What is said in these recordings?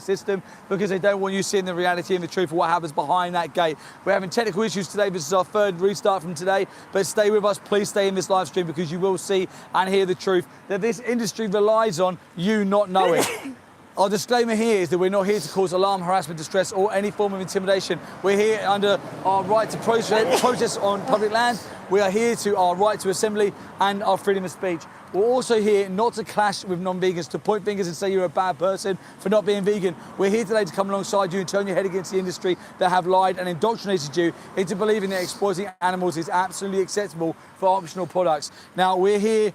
system because they don't want you seeing the reality and the truth of what happens behind that gate. We're having technical issues today. This is our third restart from today, but stay with us. Please stay in this live stream because you will see and hear the truth that this industry relies on you not knowing. Our disclaimer here is that we're not here to cause alarm, harassment, distress, or any form of intimidation. We're here under our right to protest on public land. We are here to our right to assembly and our freedom of speech. We're also here not to clash with non-vegans, to point fingers and say you're a bad person for not being vegan. We're here today to come alongside you and turn your head against the industry that have lied and indoctrinated you into believing that exploiting animals is absolutely acceptable for optional products. Now, we're here,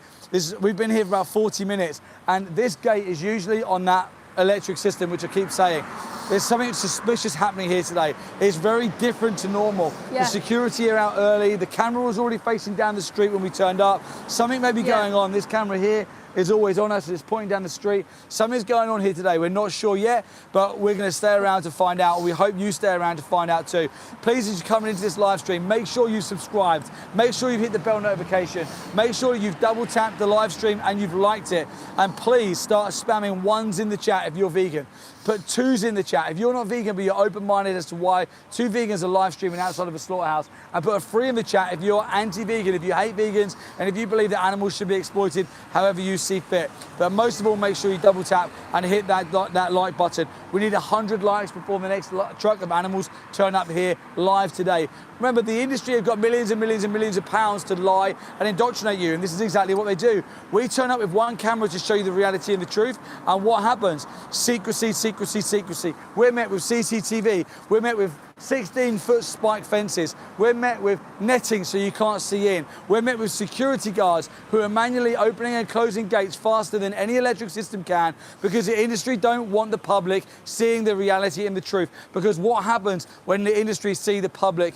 we've been here for about 40 minutes, and this gate is usually on that electric system, which I keep saying. There's something suspicious happening here today. It's very different to normal. Yeah. The security are out early. The camera was already facing down the street when we turned up. Something may be going on. This camera here is always on us. It's pointing down the street. Something's going on here today. We're not sure yet, but we're going to stay around to find out. We hope you stay around to find out too. Please, as you're coming into this live stream, make sure you've subscribed. Make sure you've hit the bell notification. Make sure you've double tapped the live stream and you've liked it. And please start spamming ones in the chat if you're vegan. Put twos in the chat. If you're not vegan, but you're open-minded as to why two vegans are live streaming outside of a slaughterhouse, and put a three in the chat if you're anti-vegan, if you hate vegans, and if you believe that animals should be exploited however you see fit. But most of all, make sure you double tap and hit that like button. We need 100 likes before the next truck of animals turn up here live today. Remember, the industry have got millions and millions and millions of pounds to lie and indoctrinate you, and this is exactly what they do. We turn up with one camera to show you the reality and the truth, and what happens? Secrecy, secrecy, secrecy. We're met with CCTV. We're met with 16-foot spike fences. We're met with netting so you can't see in. We're met with security guards who are manually opening and closing gates faster than any electric system can because the industry don't want the public seeing the reality and the truth. Because what happens when the industry see the public,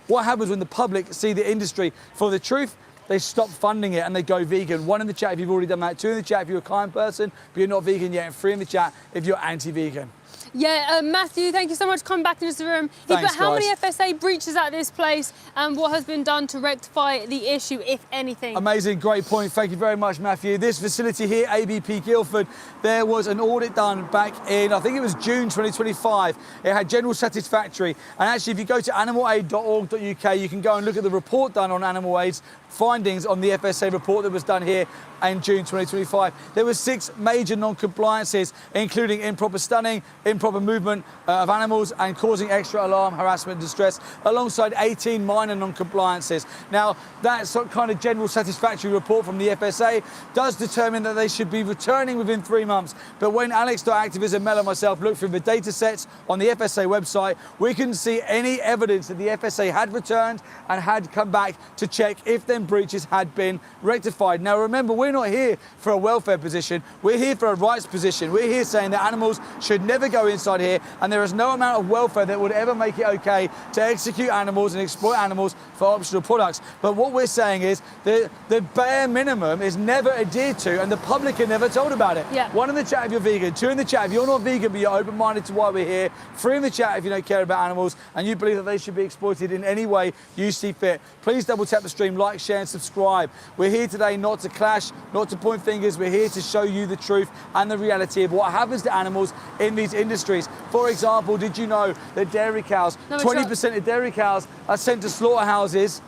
what happens when the public see the industry for the truth? They stop funding it and they go vegan. One in the chat if you've already done that. Two in the chat if you're a kind person, but you're not vegan yet. And three in the chat if you're anti-vegan. Yeah, Matthew, thank you so much for coming back into the room. Thanks, but how many FSA breaches at this place and what has been done to rectify the issue, if anything? Amazing, great point. Thank you very much, Matthew. This facility here, ABP Guildford, there was an audit done back in, I think it was June 2025. It had general satisfactory. And actually, if you go to animalaid.org.uk, you can go and look at the report done on Animal Aid's findings on the FSA report that was done here in June 2025. There were 6 major non-compliances, including improper stunning, improper movement of animals, and causing extra alarm, harassment, and distress, alongside 18 minor non-compliances. Now, that sort of kind of general satisfactory report from the FSA does determine that they should be returning within 3 months. But when Alex.Activism, Mel and myself looked through the data sets on the FSA website, we couldn't see any evidence that the FSA had returned and had come back to check if them breaches had been rectified. Now, remember, we're not here for a welfare position. We're here for a rights position. We're here saying that animals should never go inside here, and there is no amount of welfare that would ever make it okay to execute animals and exploit animals for optional products. But what we're saying is the bare minimum is never adhered to, and the public are never told about it. Yeah. 1 in the chat if you're vegan, 2 in the chat if you're not vegan but you're open-minded to why we're here, 3 in the chat if you don't care about animals and you believe that they should be exploited in any way you see fit. Please double tap the stream, like, share and subscribe. We're here today not to clash, not to point fingers. We're here to show you the truth and the reality of what happens to animals in these industries. For example, did you know that dairy cows, 20% of dairy cows are sent to slaughterhouses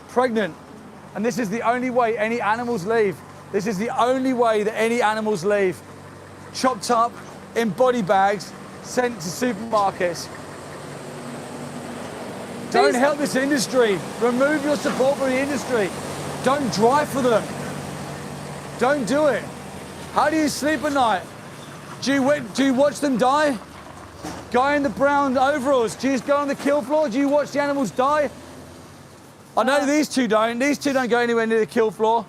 pregnant? And this is the only way any animals leave. This is the only way that any animals leave. Chopped up in body bags, sent to supermarkets. Don't help this industry. Remove your support for the industry. Don't drive for them. Don't do it. How do you sleep at night? Do you watch them die? Guy in the brown overalls, do you just go on the kill floor? Do you watch the animals die? I know these two don't. These two don't go anywhere near the kill floor.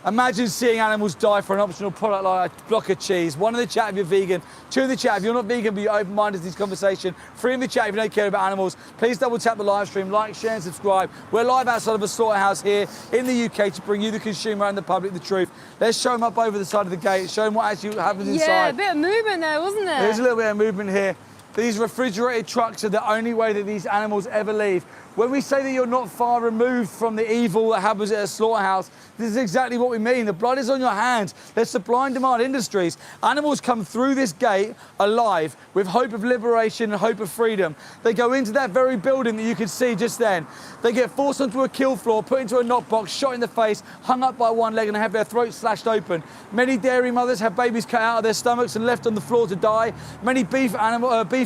Imagine seeing animals die for an optional product like a block of cheese. 1 in the chat if you're vegan, 2 in the chat if you're not vegan but you're open-minded to this conversation, 3 in the chat if you don't care about animals. Please double tap the live stream, like, share and subscribe. We're live outside of a slaughterhouse here in the UK to bring you, the consumer and the public, the truth. Let's show them up over the side of the gate, show them what actually happens inside. Yeah, a bit of movement there, wasn't there? There's a little bit of movement here. These refrigerated trucks are the only way that these animals ever leave. When we say that you're not far removed from the evil that happens at a slaughterhouse, this is exactly what we mean. The blood is on your hands. There's supply and demand industries. Animals come through this gate alive with hope of liberation and hope of freedom. They go into that very building that you can see just then. They get forced onto a kill floor, put into a knockbox, shot in the face, hung up by one leg and have their throats slashed open. Many dairy mothers have babies cut out of their stomachs and left on the floor to die. Many beef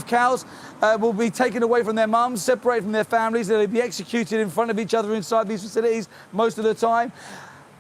cows will be taken away from their mums, separated from their families. They'll be executed in front of each other inside these facilities most of the time.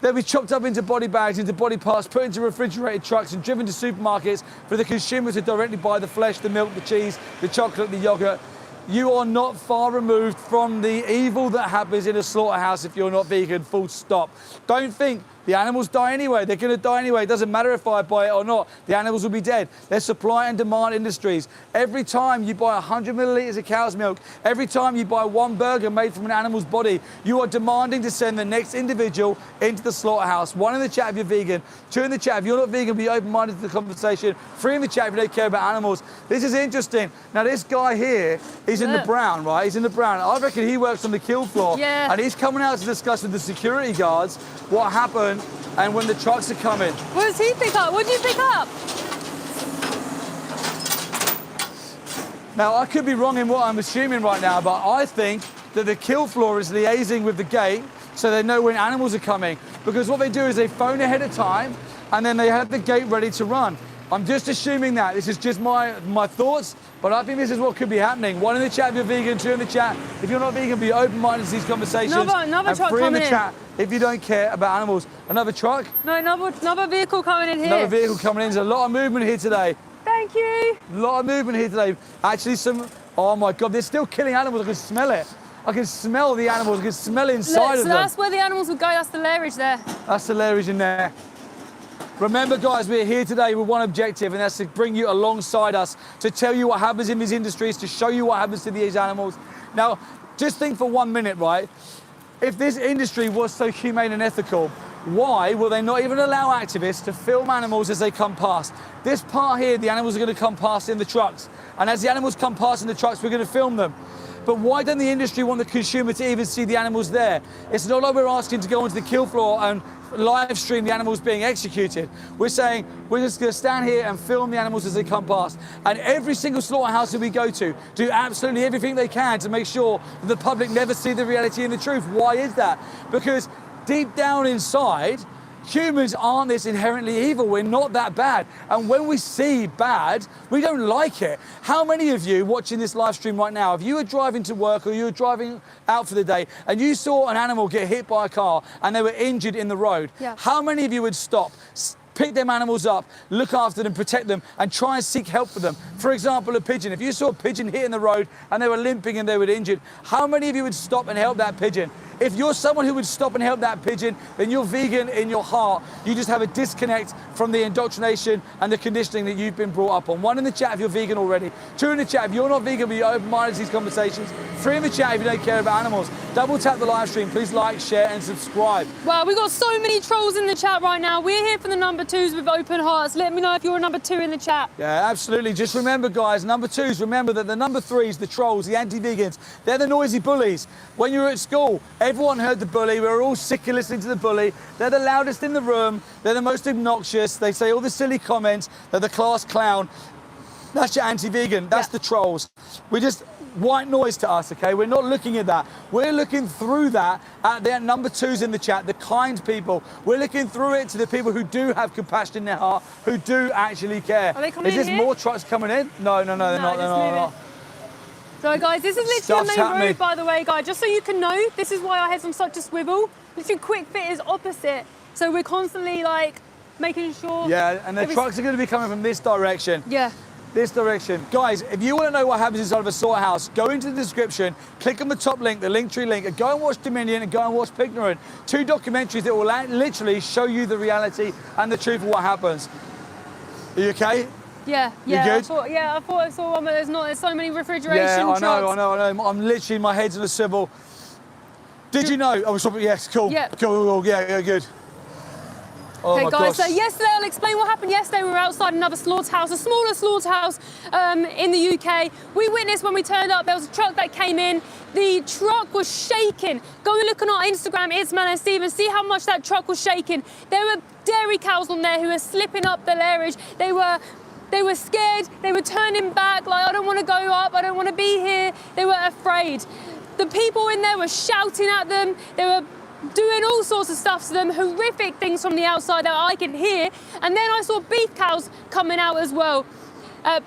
They'll be chopped up into body bags, into body parts, put into refrigerated trucks and driven to supermarkets for the consumer to directly buy the flesh, the milk, the cheese, the chocolate, the yogurt. You are not far removed from the evil that happens in a slaughterhouse if you're not vegan, full stop. Don't think the animals die anyway. They're going to die anyway. It doesn't matter if I buy it or not. The animals will be dead. There's supply and demand industries. Every time you buy 100 millilitres of cow's milk, every time you buy one burger made from an animal's body, you are demanding to send the next individual into the slaughterhouse. 1 in the chat if you're vegan, 2 in the chat if you're not vegan, be open-minded to the conversation, 3 in the chat if you don't care about animals. This is interesting. Now this guy here, he's in the brown, right? He's in the brown. I reckon he works on the kill floor. Yeah. And he's coming out to discuss with the security guards what happened and when the trucks are coming. What does he pick up? What did you pick up? Now, I could be wrong in what I'm assuming right now, but I think that the kill floor is liaising with the gate so they know when animals are coming. Because what they do is they phone ahead of time and then they have the gate ready to run. I'm just assuming that. This is just my thoughts, but I think this is what could be happening. 1 in the chat if you're vegan, 2 in the chat if you're not vegan, be open-minded to these conversations. Another and truck 3 in the coming chat if you don't care about animals. Another truck? No, another vehicle coming in here. Another vehicle coming in. There's a lot of movement here today. Thank you. A lot of movement here today. Actually, oh my God, they're still killing animals. I can smell it. I can smell the animals. I can smell it inside of them. So that's where the animals would go. That's the lairage there. That's the lairage in there. Remember, guys, we're here today with one objective, and that's to bring you alongside us, to tell you what happens in these industries, to show you what happens to these animals. Now, just think for 1 minute, right? If this industry was so humane and ethical, why will they not even allow activists to film animals as they come past? This part here, the animals are going to come past in the trucks. And as the animals come past in the trucks, we're going to film them. But why don't the industry want the consumer to even see the animals there? It's not like we're asking to go onto the kill floor and live stream the animals being executed. We're saying we're just going to stand here and film the animals as they come past. And every single slaughterhouse that we go to do absolutely everything they can to make sure that the public never see the reality and the truth. Why is that? Because deep down inside, humans aren't this inherently evil. We're not that bad. And when we see bad, we don't like it. How many of you watching this live stream right now, if you were driving to work or you were driving out for the day and you saw an animal get hit by a car and they were injured in the road, how many of you would stop, pick them animals up, look after them, protect them, and try and seek help for them? For example, a pigeon. If you saw a pigeon hit in the road and they were limping and they were injured, how many of you would stop and help that pigeon? If you're someone who would stop and help that pigeon, then you're vegan in your heart. You just have a disconnect from the indoctrination and the conditioning that you've been brought up on. 1 in the chat if you're vegan already. 2 in the chat if you're not vegan but you're open-minded to these conversations. 3 in the chat if you don't care about animals. Double tap the live stream. Please like, share and subscribe. Wow, we've got so many trolls in the chat right now. We're here for the number 2s with open hearts. Let me know if you're a number 2 in the chat. Yeah, absolutely. Just remember, guys, number 2s, remember that the number 3s, the trolls, the anti-vegans, they're the noisy bullies. When you were at school, everyone heard the bully. We were all sick of listening to the bully. They're the loudest in the room. They're the most obnoxious. They say all the silly comments. They're the class clown. That's your anti-vegan. That's the trolls. We're just white noise to us, okay? We're not looking at that. We're looking through that at the number 2s in the chat, the kind people. We're looking through it to the people who do have compassion in their heart, who do actually care. Are they coming in Is there here? more trucks coming in? No, they're not. So guys, this is literally Stuff's a main happening. road, by the way, guys. Just so you can know, this is why I had on such a swivel. Literally, quick fit is opposite. So we're constantly like making sure. Yeah, and the trucks are going to be coming from this direction. Yeah. This direction. Guys, if you want to know what happens inside of a slaughterhouse, go into the description, click on the top link, the Linktree link, and go and watch Dominion and go and watch Pignorant. 2 documentaries that will literally show you the reality and the truth of what happens. Are you okay? Yeah, You yeah. good? I thought I saw one, but there's so many refrigeration Yeah, trucks. I know. I'm literally, my head's in a swivel. Did you know? Oh, yes, cool. Yeah. Cool, yeah, good. Oh Okay, my guys, gosh. so yesterday, I'll explain what happened yesterday. We were outside another slaughterhouse, a smaller slaughterhouse in the UK. We witnessed when we turned up, there was a truck that came in. The truck was shaking. Go and look on our Instagram, It's Man and Steve, and see how much that truck was shaking. There were dairy cows on there who were slipping up the lairage. They were scared. They were turning back, like, I don't want to go up. I don't want to be here. They were afraid. The people in there were shouting at them. They were doing all sorts of stuff to them, horrific things from the outside that I can hear. And then I saw beef cows coming out as well.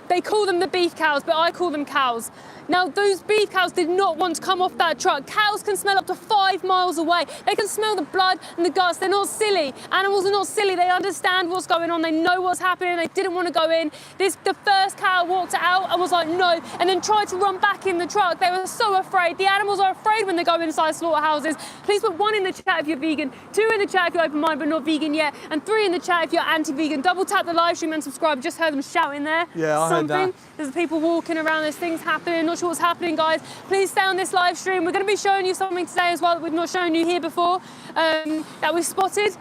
They call them the beef cows, but I call them cows. Now, those beef cows did not want to come off that truck. Cows can smell up to 5 miles away. They can smell the blood and the guts. They're not silly. Animals are not silly. They understand what's going on. They know what's happening. They didn't want to go in. The first cow walked out and was like, no, and then tried to run back in the truck. They were so afraid. The animals are afraid when they go inside slaughterhouses. Please put 1 in the chat if you're vegan, 2 in the chat if you're open-minded but not vegan yet, and 3 in the chat if you're anti-vegan. Double tap the live stream and subscribe. Just heard them shouting there. Yeah, I heard that. There's people walking around. There's things happening. Not sure what's happening, guys. Please stay on this live stream. We're going to be showing you something today as well that we've not shown you here before, that we've spotted.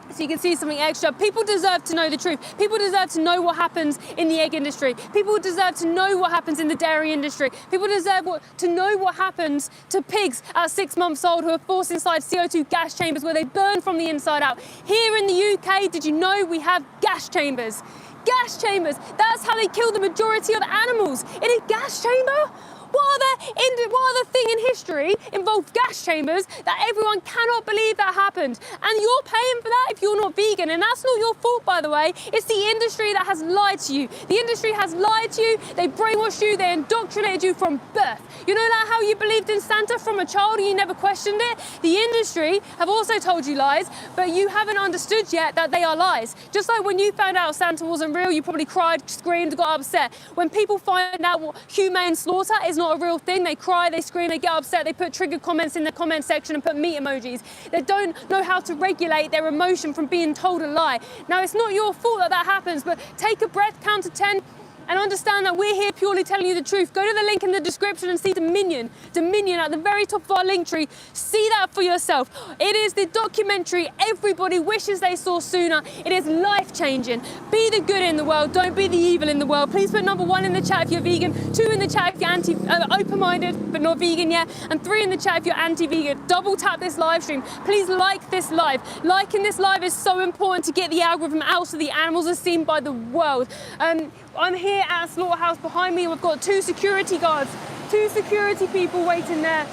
So you can see something extra. People deserve to know the truth. People deserve to know what happens in the egg industry. People deserve to know what happens in the dairy industry. People deserve to know what happens to pigs at 6 months old who are forced inside CO2 gas chambers where they burn from the inside out. Here in the UK, did you know we have gas chambers? Gas chambers, that's how they kill the majority of animals, in a gas chamber? What other thing in history involved gas chambers that everyone cannot believe that happened? And you're paying for that if you're not vegan, and that's not your fault, by the way. It's the industry that has lied to you. The industry has lied to you, they brainwashed you, they indoctrinated you from birth. You know that how you believed in Santa from a child and you never questioned it? The industry have also told you lies, but you haven't understood yet that they are lies. Just like when you found out Santa wasn't real, you probably cried, screamed, got upset. When people find out what humane slaughter is not a real thing, they cry, they scream, they get upset, they put triggered comments in the comment section and put meat emojis. They don't know how to regulate their emotion from being told a lie. Now, it's not your fault that that happens, but take a breath, count to 10, and understand that we're here purely telling you the truth. Go to the link in the description and see Dominion at the very top of our link tree. See that for yourself. It is the documentary everybody wishes they saw sooner. It is life-changing. Be the good in the world, don't be the evil in the world. Please put number 1 in the chat if you're vegan, 2 in the chat if you're open-minded but not vegan yet, and 3 in the chat if you're anti-vegan. Double tap this live stream. Please like this live. Liking this live is so important to get the algorithm out so the animals are seen by the world. I'm here at a slaughterhouse. Behind me we've got 2 security guards, 2 security people waiting there.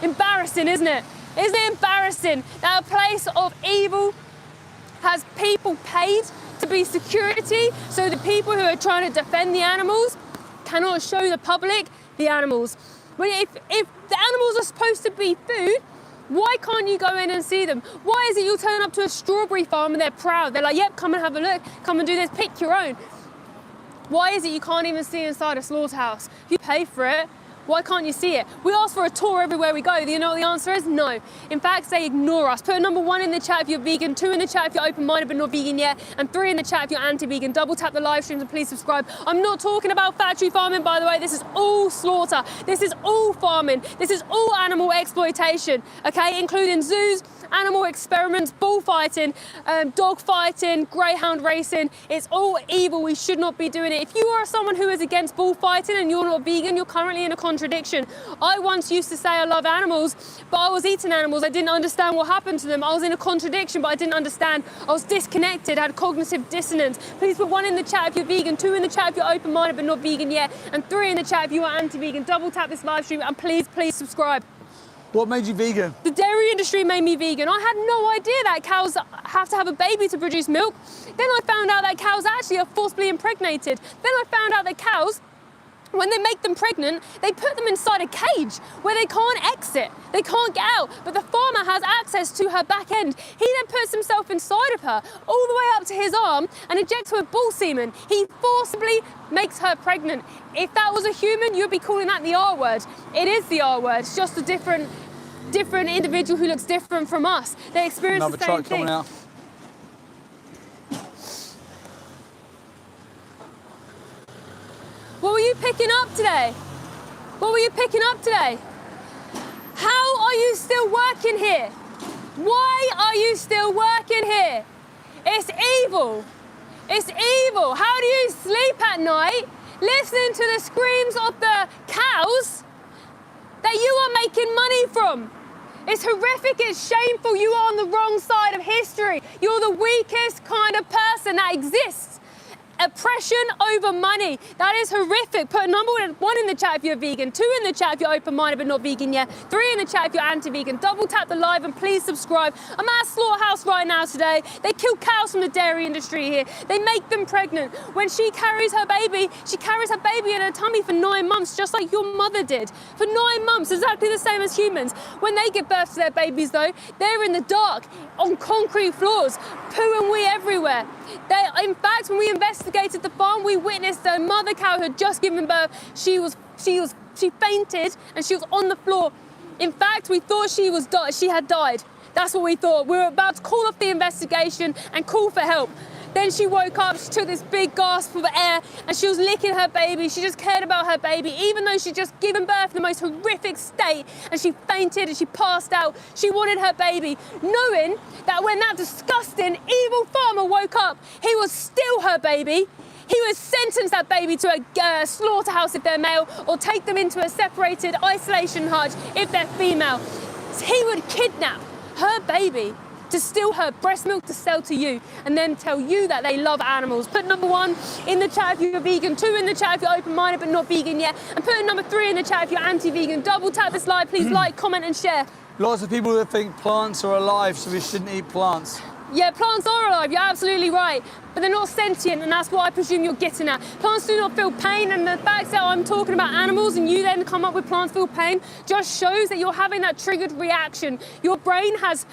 Embarrassing, isn't it? Isn't it embarrassing that a place of evil has people paid to be security so the people who are trying to defend the animals cannot show the public the animals? Well, if the animals are supposed to be food, why can't you go in and see them? Why is it you turn up to a strawberry farm and they're proud? They're like, yep, come and have a look, come and do this, pick your own. Why is it you can't even see inside a slaughterhouse? If you pay for it, why can't you see it? We ask for a tour everywhere we go. Do you know what the answer is? No. In fact, they ignore us. Put number 1 in the chat if you're vegan, 2 in the chat if you're open-minded but not vegan yet, and 3 in the chat if you're anti-vegan. Double tap the live streams and please subscribe. I'm not talking about factory farming, by the way. This is all slaughter. This is all farming. This is all animal exploitation, okay? Including zoos, animal experiments, bullfighting, dog fighting, greyhound racing. It's all evil. We should not be doing it. If you are someone who is against bullfighting and you're not vegan, you're currently in a contradiction. I once used to say I love animals, but I was eating animals. I didn't understand what happened to them. I was in a contradiction, but I didn't understand. I was disconnected, I had cognitive dissonance. Please put 1 in the chat if you're vegan, 2 in the chat if you're open-minded but not vegan yet, and 3 in the chat if you are anti-vegan. Double tap this live stream and please subscribe. What made you vegan? The dairy industry made me vegan. I had no idea that cows have to have a baby to produce milk. Then I found out that cows actually are forcibly impregnated. Then I found out that cows, when they make them pregnant, they put them inside a cage where they can't exit, they can't get out, but the farmer has access to her back end. He then puts himself inside of her, all the way up to his arm, and injects her with bull semen. He forcibly makes her pregnant. If that was a human, you'd be calling that the R word. It is the R word, it's just a different individual who looks different from us. They experience the same thing. Another truck coming out. What were you picking up today? What were you picking up today? How are you still working here? Why are you still working here? It's evil. It's evil. How do you sleep at night listening to the screams of the cows that that you are making money from. It's horrific, it's shameful, you are on the wrong side of history. You're the weakest kind of person that exists. Oppression over money. That is horrific. Put number one in the chat if you're vegan, 2 in the chat if you're open-minded but not vegan yet, 3 in the chat if you're anti-vegan. Double tap the live and please subscribe. I'm at a slaughterhouse right now today. They kill cows from the dairy industry here. They make them pregnant. When she carries her baby in her tummy for 9 months, just like your mother did. For 9 months, exactly the same as humans. When they give birth to their babies though, they're in the dark, on concrete floors, poo and wee everywhere. In fact, when we investigated the farm, we witnessed a mother cow who had just given birth. She fainted and she was on the floor. In fact, we thought she had died. That's what we thought. We were about to call off the investigation and call for help. Then she woke up, she took this big gasp of air and she was licking her baby. She just cared about her baby, even though she'd just given birth in the most horrific state and she fainted and she passed out. She wanted her baby, knowing that when that disgusting, evil farmer woke up, he would steal her baby. He would sentence that baby to a slaughterhouse if they're male, or take them into a separated isolation hutch if they're female. He would kidnap her baby to steal her breast milk to sell to you, and then tell you that they love animals. Put number 1 in the chat if you're vegan, 2 in the chat if you're open-minded but not vegan yet, and put number 3 in the chat if you're anti-vegan. Double tap this live, please like, comment and share. Lots of people that think plants are alive, so we shouldn't eat plants. Yeah, plants are alive, you're absolutely right, but they're not sentient, and that's what I presume you're getting at. Plants do not feel pain, and the fact that I'm talking about animals and you then come up with plants feel pain just shows that you're having that triggered reaction. Your brain has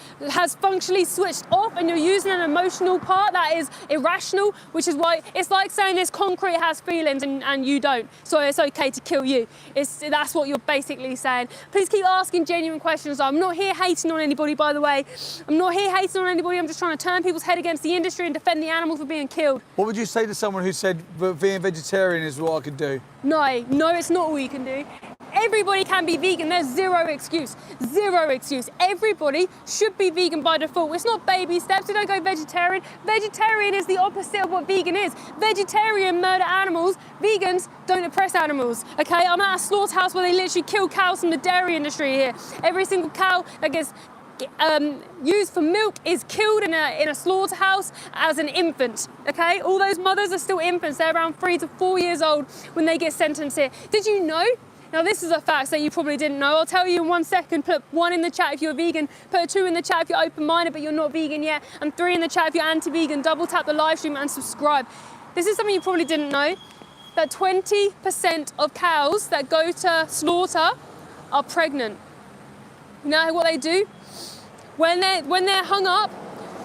functionally switched off, and you're using an emotional part that is irrational, which is why it's like saying this concrete has feelings and you don't, so it's okay to kill you. That's what you're basically saying. Please keep asking genuine questions. I'm not here hating on anybody, by the way. I'm not here hating on anybody, I'm just trying to turn people's head against the industry and defend the animals for being killed. What would you say to someone who said being vegetarian is what I could do? No, it's not all you can do. Everybody can be vegan, there's zero excuse. Zero excuse. Everybody should be vegan by default. It's not baby steps, you don't go vegetarian. Vegetarian is the opposite of what vegan is. Vegetarian murder animals, vegans don't oppress animals, okay? I'm at a slaughterhouse where they literally kill cows from the dairy industry here. Every single cow that gets used for milk is killed in a slaughterhouse as an infant, okay? All those mothers are still infants. They're around 3 to 4 years old when they get sentenced here. Did you know? Now this is a fact that you probably didn't know. I'll tell you in 1 second. Put 1 in the chat if you're vegan, put 2 in the chat if you're open-minded but you're not vegan yet, and 3 in the chat if you're anti-vegan. Double tap the live stream and subscribe. This is something you probably didn't know, that 20% of cows that go to slaughter are pregnant. You know what they do? When they're hung up,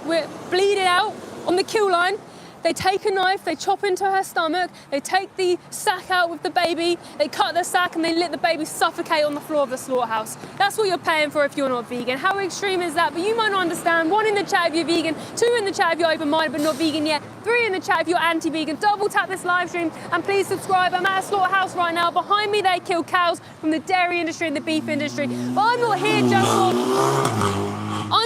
we're bleeding out on the kill line, they take a knife, they chop into her stomach, they take the sack out with the baby, they cut the sack and they let the baby suffocate on the floor of the slaughterhouse. That's what you're paying for if you're not vegan. How extreme is that? But you might not understand. 1 in the chat if you're vegan, 2 in the chat if you're open-minded but not vegan yet, 3 in the chat if you're anti-vegan. Double tap this live stream and please subscribe. I'm at a slaughterhouse right now. Behind me they kill cows from the dairy industry and the beef industry. But I'm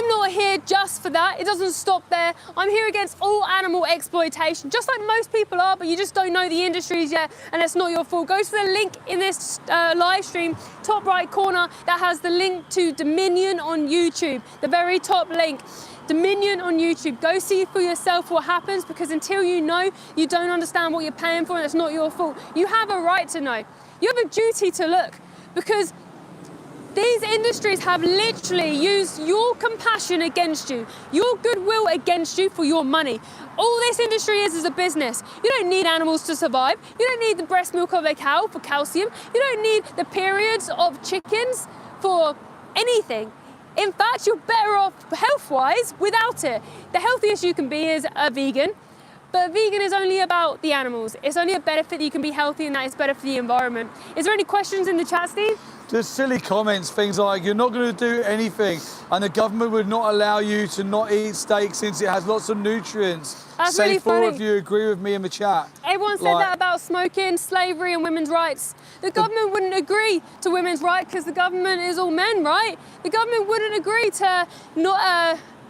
not here just for that. It doesn't stop there. I'm here against all animal exploitation, just like most people are, but you just don't know the industries yet, and it's not your fault. Go to the link in this live stream, top right corner, that has the link to Dominion on YouTube, the very top link. Dominion on YouTube. Go see for yourself what happens, because until you know, you don't understand what you're paying for, and it's not your fault. You have a right to know. You have a duty to look, because these industries have literally used your compassion against you, your goodwill against you for your money. All this industry is a business. You don't need animals to survive. You don't need the breast milk of a cow for calcium. You don't need the periods of chickens for anything. In fact, you're better off health-wise without it. The healthiest you can be is a vegan, but vegan is only about the animals. It's only a benefit that you can be healthy, and that is better for the environment. Is there any questions in the chat, Steve? Just silly comments, things like you're not going to do anything and the government would not allow you to not eat steak since it has lots of nutrients. That's Say really four funny. of you agree with me in the chat. Everyone said that about smoking, slavery and women's rights. The government wouldn't agree to women's rights because the government is all men, right? The government wouldn't agree to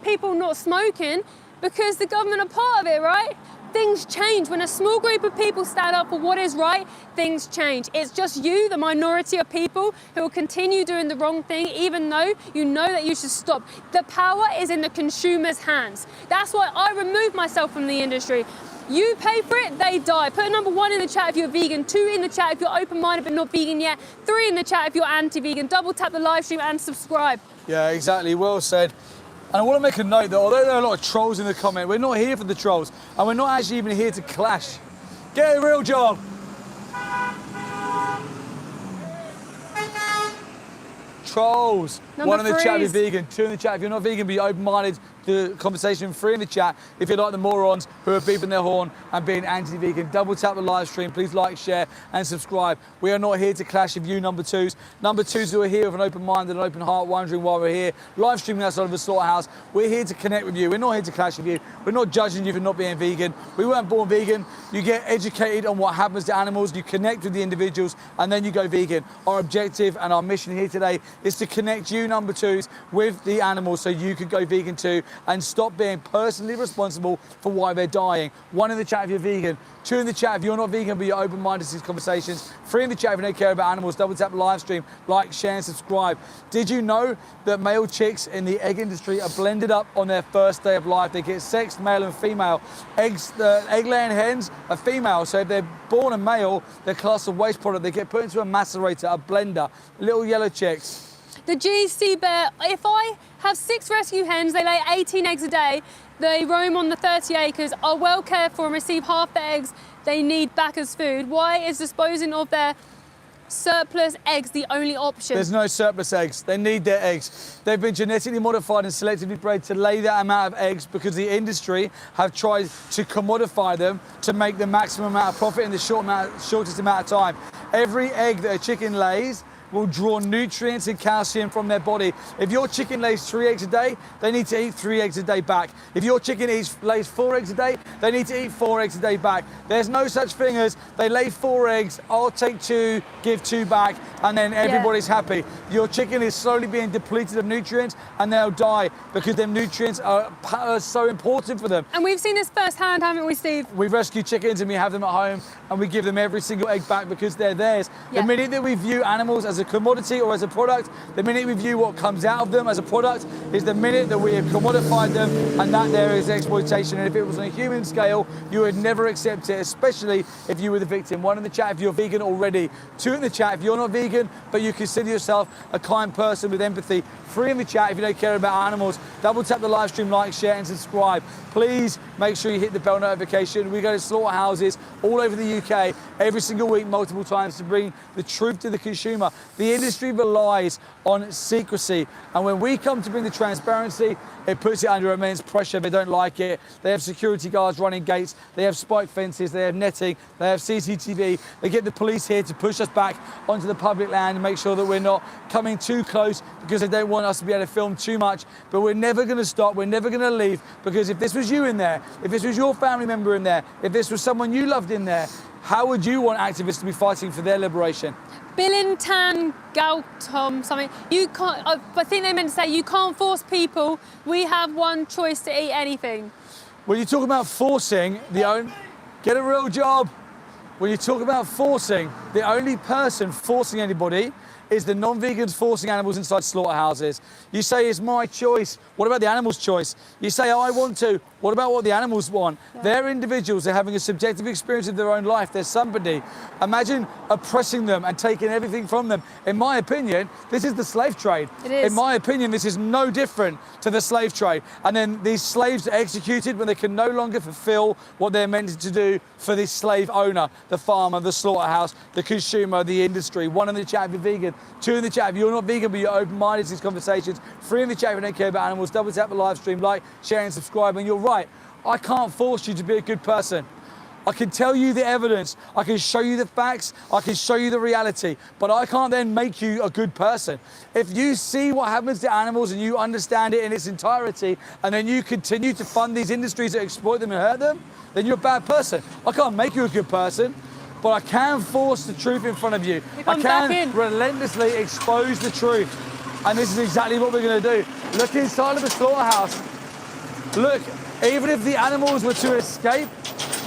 people not smoking because the government are part of it, right? things change. When a small group of people stand up for what is right, things change. It's just you, the minority of people, who will continue doing the wrong thing, even though you know that you should stop. The power is in the consumer's hands. That's why I removed myself from the industry. You pay for it, they die. Put a number 1 in the chat if you're vegan, 2 in the chat if you're open-minded but not vegan yet, 3 in the chat if you're anti-vegan. Double tap the live stream and subscribe. Yeah, exactly, well said. And I want to make a note that although there are a lot of trolls in the comment, we're not here for the trolls, and we're not actually even here to clash. Get a real job. Trolls. Number 1 in the chat if threes. you're vegan, 2 in the chat if you're not vegan, be open-minded. The conversation, 3 in the chat if you're like the morons who are beeping their horn and being anti-vegan. Double tap the live stream, please like, share and subscribe. We are not here to clash with you number 2s. Number 2s who are here with an open mind and an open heart, wondering why we're here, live streaming outside of the slaughterhouse. We're here to connect with you. We're not here to clash with you. We're not judging you for not being vegan. We weren't born vegan. You get educated on what happens to animals, you connect with the individuals, and then you go vegan. Our objective and our mission here today is to connect you number 2s with the animals so you can go vegan too and stop being personally responsible for why they're dying. 1 in the chat if you're vegan, 2 in the chat if you're not vegan but you're open-minded to these conversations, 3 in the chat if you don't care about animals. Double tap the live stream, like, share and subscribe. Did you know that male chicks in the egg industry are blended up on their first day of life? They get sexed, male and female. Egg-laying hens are female, so if they're born a male, they're classed as a waste product. They get put into a macerator, a blender, little yellow chicks. The GC Bear, if I have 6 rescue hens, they lay 18 eggs a day, they roam on the 30 acres, are well cared for and receive half the eggs they need back as food. Why is disposing of their surplus eggs the only option? There's no surplus eggs. They need their eggs. They've been genetically modified and selectively bred to lay that amount of eggs because the industry have tried to commodify them to make the maximum amount of profit in the shortest amount of time. Every egg that a chicken lays will draw nutrients and calcium from their body. If your chicken lays 3 eggs a day, they need to eat 3 eggs a day back. If your chicken lays 4 eggs a day, they need to eat 4 eggs a day back. There's no such thing as they lay 4 eggs, I'll take 2, give 2 back, and then everybody's happy. Your chicken is slowly being depleted of nutrients and they'll die because them nutrients are so important for them. And we've seen this firsthand, haven't we, Steve? We rescue chickens and we have them at home and we give them every single egg back because they're theirs. Yeah. The minute that we view animals as a commodity or as a product, the minute we view what comes out of them as a product is the minute that we have commodified them, and that there is exploitation. And if it was on a human scale, you would never accept it, especially if you were the victim. 1 in the chat if you're vegan already, 2 in the chat if you're not vegan but you consider yourself a kind person with empathy, 3 in the chat if you don't care about animals. Double tap the live stream, like, share and subscribe. Please make sure you hit the bell notification. We go to slaughterhouses all over the UK every single week, multiple times, to bring the truth to the consumer. The industry relies on secrecy, and when we come to bring the transparency, it puts it under immense pressure. They don't like it. They have security guards running gates, they have spike fences, they have netting, they have CCTV. They get the police here to push us back onto the public land and make sure that we're not coming too close because they don't want us to be able to film too much. But we're never going to stop, we're never going to leave, because if this was you in there, if this was your family member in there, if this was someone you loved in there, how would you want activists to be fighting for their liberation? Bilintan Gautam, something. You can't, I think they meant to say you can't force people. We have one choice to eat anything. When you talk about forcing, get a real job. When you talk about forcing, the only person forcing anybody is the non-vegans forcing animals inside slaughterhouses. You say, it's my choice. What about the animal's choice? You say, I want to. What about what the animals want? Yeah. They're individuals. They're having a subjective experience of their own life. They're somebody. Imagine oppressing them and taking everything from them. In my opinion, this is the slave trade. It is. In my opinion, this is no different to the slave trade. And then these slaves are executed when they can no longer fulfill what they're meant to do for this slave owner, the farmer, the slaughterhouse, the consumer, the industry. 1 in the chat if you're vegan, 2 in the chat if you're not vegan but you're open-minded to these conversations, 3 in the chat if you don't care about animals. Double tap the live stream, like, share and subscribe. And you're right, I can't force you to be a good person. I can tell you the evidence, I can show you the facts, I can show you the reality, but I can't then make you a good person. If you see what happens to animals and you understand it in its entirety, and then you continue to fund these industries that exploit them and hurt them, then you're a bad person. I can't make you a good person, but I can force the truth in front of you. I can relentlessly expose the truth. And this is exactly what we're going to do. Look inside of the slaughterhouse. Look, even if the animals were to escape,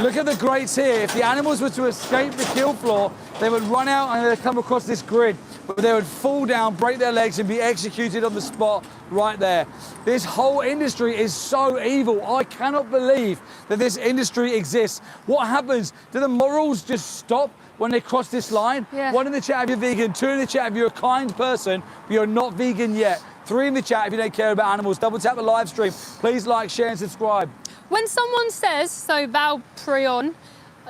Look at the grates here. If the animals were to escape the kill floor, they would run out and they'd come across this grid, but they would fall down, break their legs and be executed on the spot right there. This whole industry is so evil. I cannot believe that this industry exists. What happens? Do the morals just stop when they cross this line? Yeah. 1 in the chat if you're vegan, 2 in the chat if you're a kind person, but you're not vegan yet. 3 in the chat if you don't care about animals. Double tap the live stream. Please like, share and subscribe. When someone says, so Val Prion,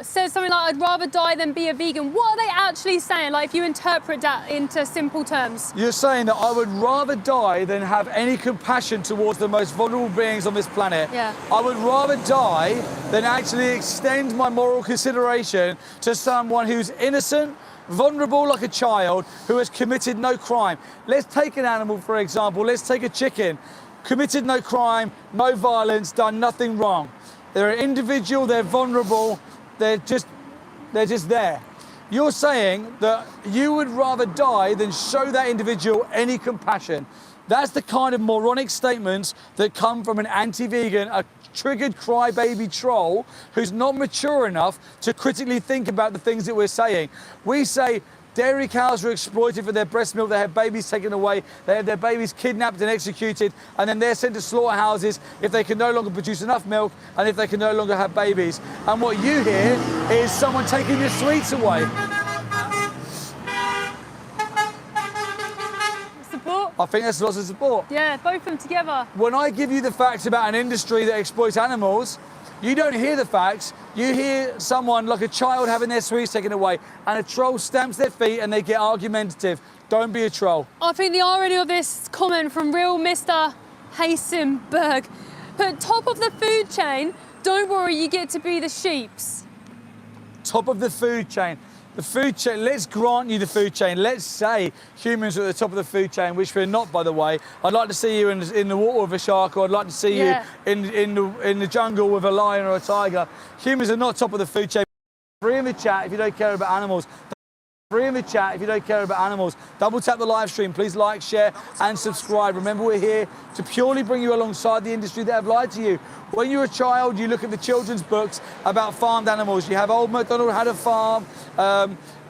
says something like, I'd rather die than be a vegan, what are they actually saying? Like, if you interpret that into simple terms. You're saying that I would rather die than have any compassion towards the most vulnerable beings on this planet. Yeah. I would rather die than actually extend my moral consideration to someone who's innocent, vulnerable like a child, who has committed no crime. Let's take an animal, for example. Let's take a chicken. Committed no crime, no violence, done nothing wrong. They're an individual, they're vulnerable, they're just there. You're saying that you would rather die than show that individual any compassion. That's the kind of moronic statements that come from an anti-vegan, a triggered crybaby troll who's not mature enough to critically think about the things that we're saying. We say dairy cows are exploited for their breast milk, they have babies taken away, they have their babies kidnapped and executed, and then they're sent to slaughterhouses if they can no longer produce enough milk and if they can no longer have babies. And what you hear is someone taking your sweets away. Support? I think that's lots of support. Yeah, both of them together. When I give you the facts about an industry that exploits animals, you don't hear the facts, you hear someone like a child having their sweets taken away, and a troll stamps their feet and they get argumentative. Don't be a troll. I think the irony of this comment from real Mr. Heisenberg, put top of the food chain, don't worry, you get to be the sheeps. Top of the food chain. The food chain, let's grant you the food chain. Let's say humans are at the top of the food chain, which we're not, by the way. I'd like to see you in the water with a shark, or I'd like to see you in the jungle with a lion or a tiger. Humans are not top of the food chain. 3 in the chat if you don't care about animals. 3 in the chat if you don't care about animals. Double tap the live stream. Please like, share and subscribe. Remember, we're here to purely bring you alongside the industry that have lied to you. When you're a child, you look at the children's books about farmed animals. You have Old MacDonald Had a Farm,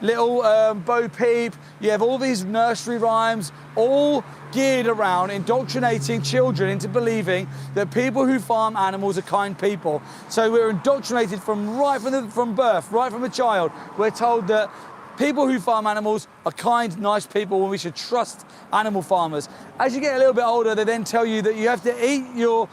Little Bo Peep. You have all these nursery rhymes, all geared around indoctrinating children into believing that people who farm animals are kind people. So we're indoctrinated from birth, right from a child. We're told that people who farm animals are kind, nice people, and we should trust animal farmers. As you get a little bit older, they then tell you that you have to eat your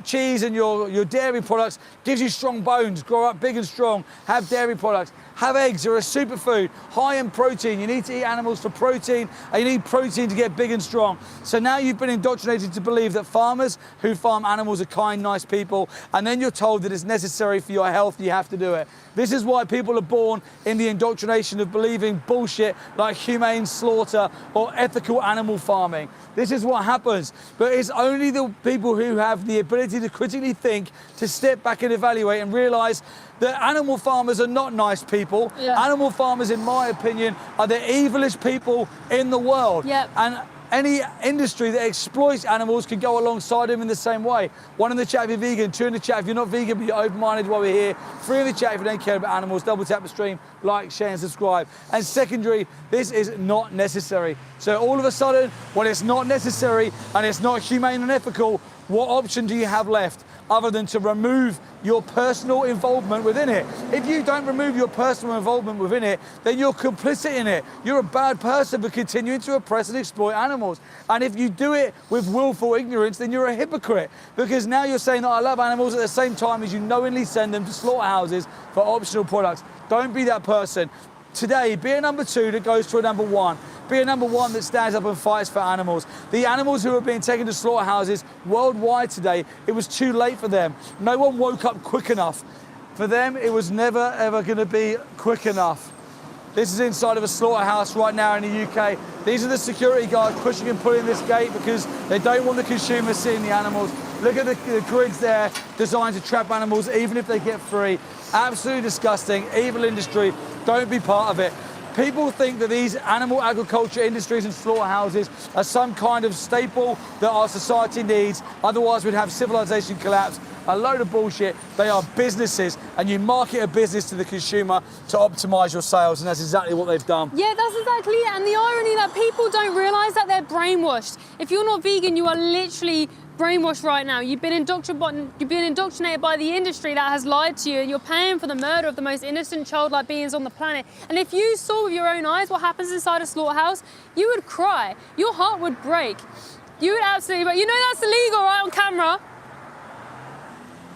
cheese and your dairy products, gives you strong bones, grow up big and strong, have dairy products, have eggs, they're a superfood, high in protein. You need to eat animals for protein, and you need protein to get big and strong. So now you've been indoctrinated to believe that farmers who farm animals are kind, nice people, and then you're told that it's necessary for your health, you have to do it. This is why people are born in the indoctrination of believing bullshit like humane slaughter or ethical animal farming. This is what happens. But it's only the people who have the ability to critically think, to step back and evaluate and realize that animal farmers are not nice people. Yeah. Animal farmers, in my opinion, are the evilest people in the world. Yep. And any industry that exploits animals can go alongside them in the same way. 1 in the chat if you're vegan, 2 in the chat if you're not vegan but you're open-minded while we're here, 3 in the chat if you don't care about animals. Double tap the stream, like, share and subscribe. And secondary, this is not necessary. So all of a sudden, when it's not necessary and it's not humane and ethical, what option do you have left other than to remove your personal involvement within it? If you don't remove your personal involvement within it, then you're complicit in it. You're a bad person for continuing to oppress and exploit animals. And if you do it with willful ignorance, then you're a hypocrite, because now you're saying that I love animals at the same time as you knowingly send them to slaughterhouses for optional products. Don't be that person. Today, be a number 2 that goes to a number 1. Be a number 1 that stands up and fights for animals. The animals who are being taken to slaughterhouses worldwide today, it was too late for them. No one woke up quick enough. For them, it was never, ever going to be quick enough. This is inside of a slaughterhouse right now in the UK. These are the security guards pushing and pulling this gate because they don't want the consumers seeing the animals. Look at the grids there, designed to trap animals even if they get free. Absolutely disgusting, evil industry. Don't be part of it. People think that these animal agriculture industries and slaughterhouses are some kind of staple that our society needs, otherwise we'd have civilization collapse. A load of bullshit. They are businesses, and you market a business to the consumer to optimize your sales, and that's exactly what they've done. Yeah, that's exactly it. And the irony that people don't realise that they're brainwashed. If you're not vegan, you are literally brainwashed right now. You've been indoctrinated by the industry that has lied to you, and you're paying for the murder of the most innocent childlike beings on the planet. And if you saw with your own eyes what happens inside a slaughterhouse, you would cry. Your heart would break. You would absolutely break. You know that's illegal, right, on camera?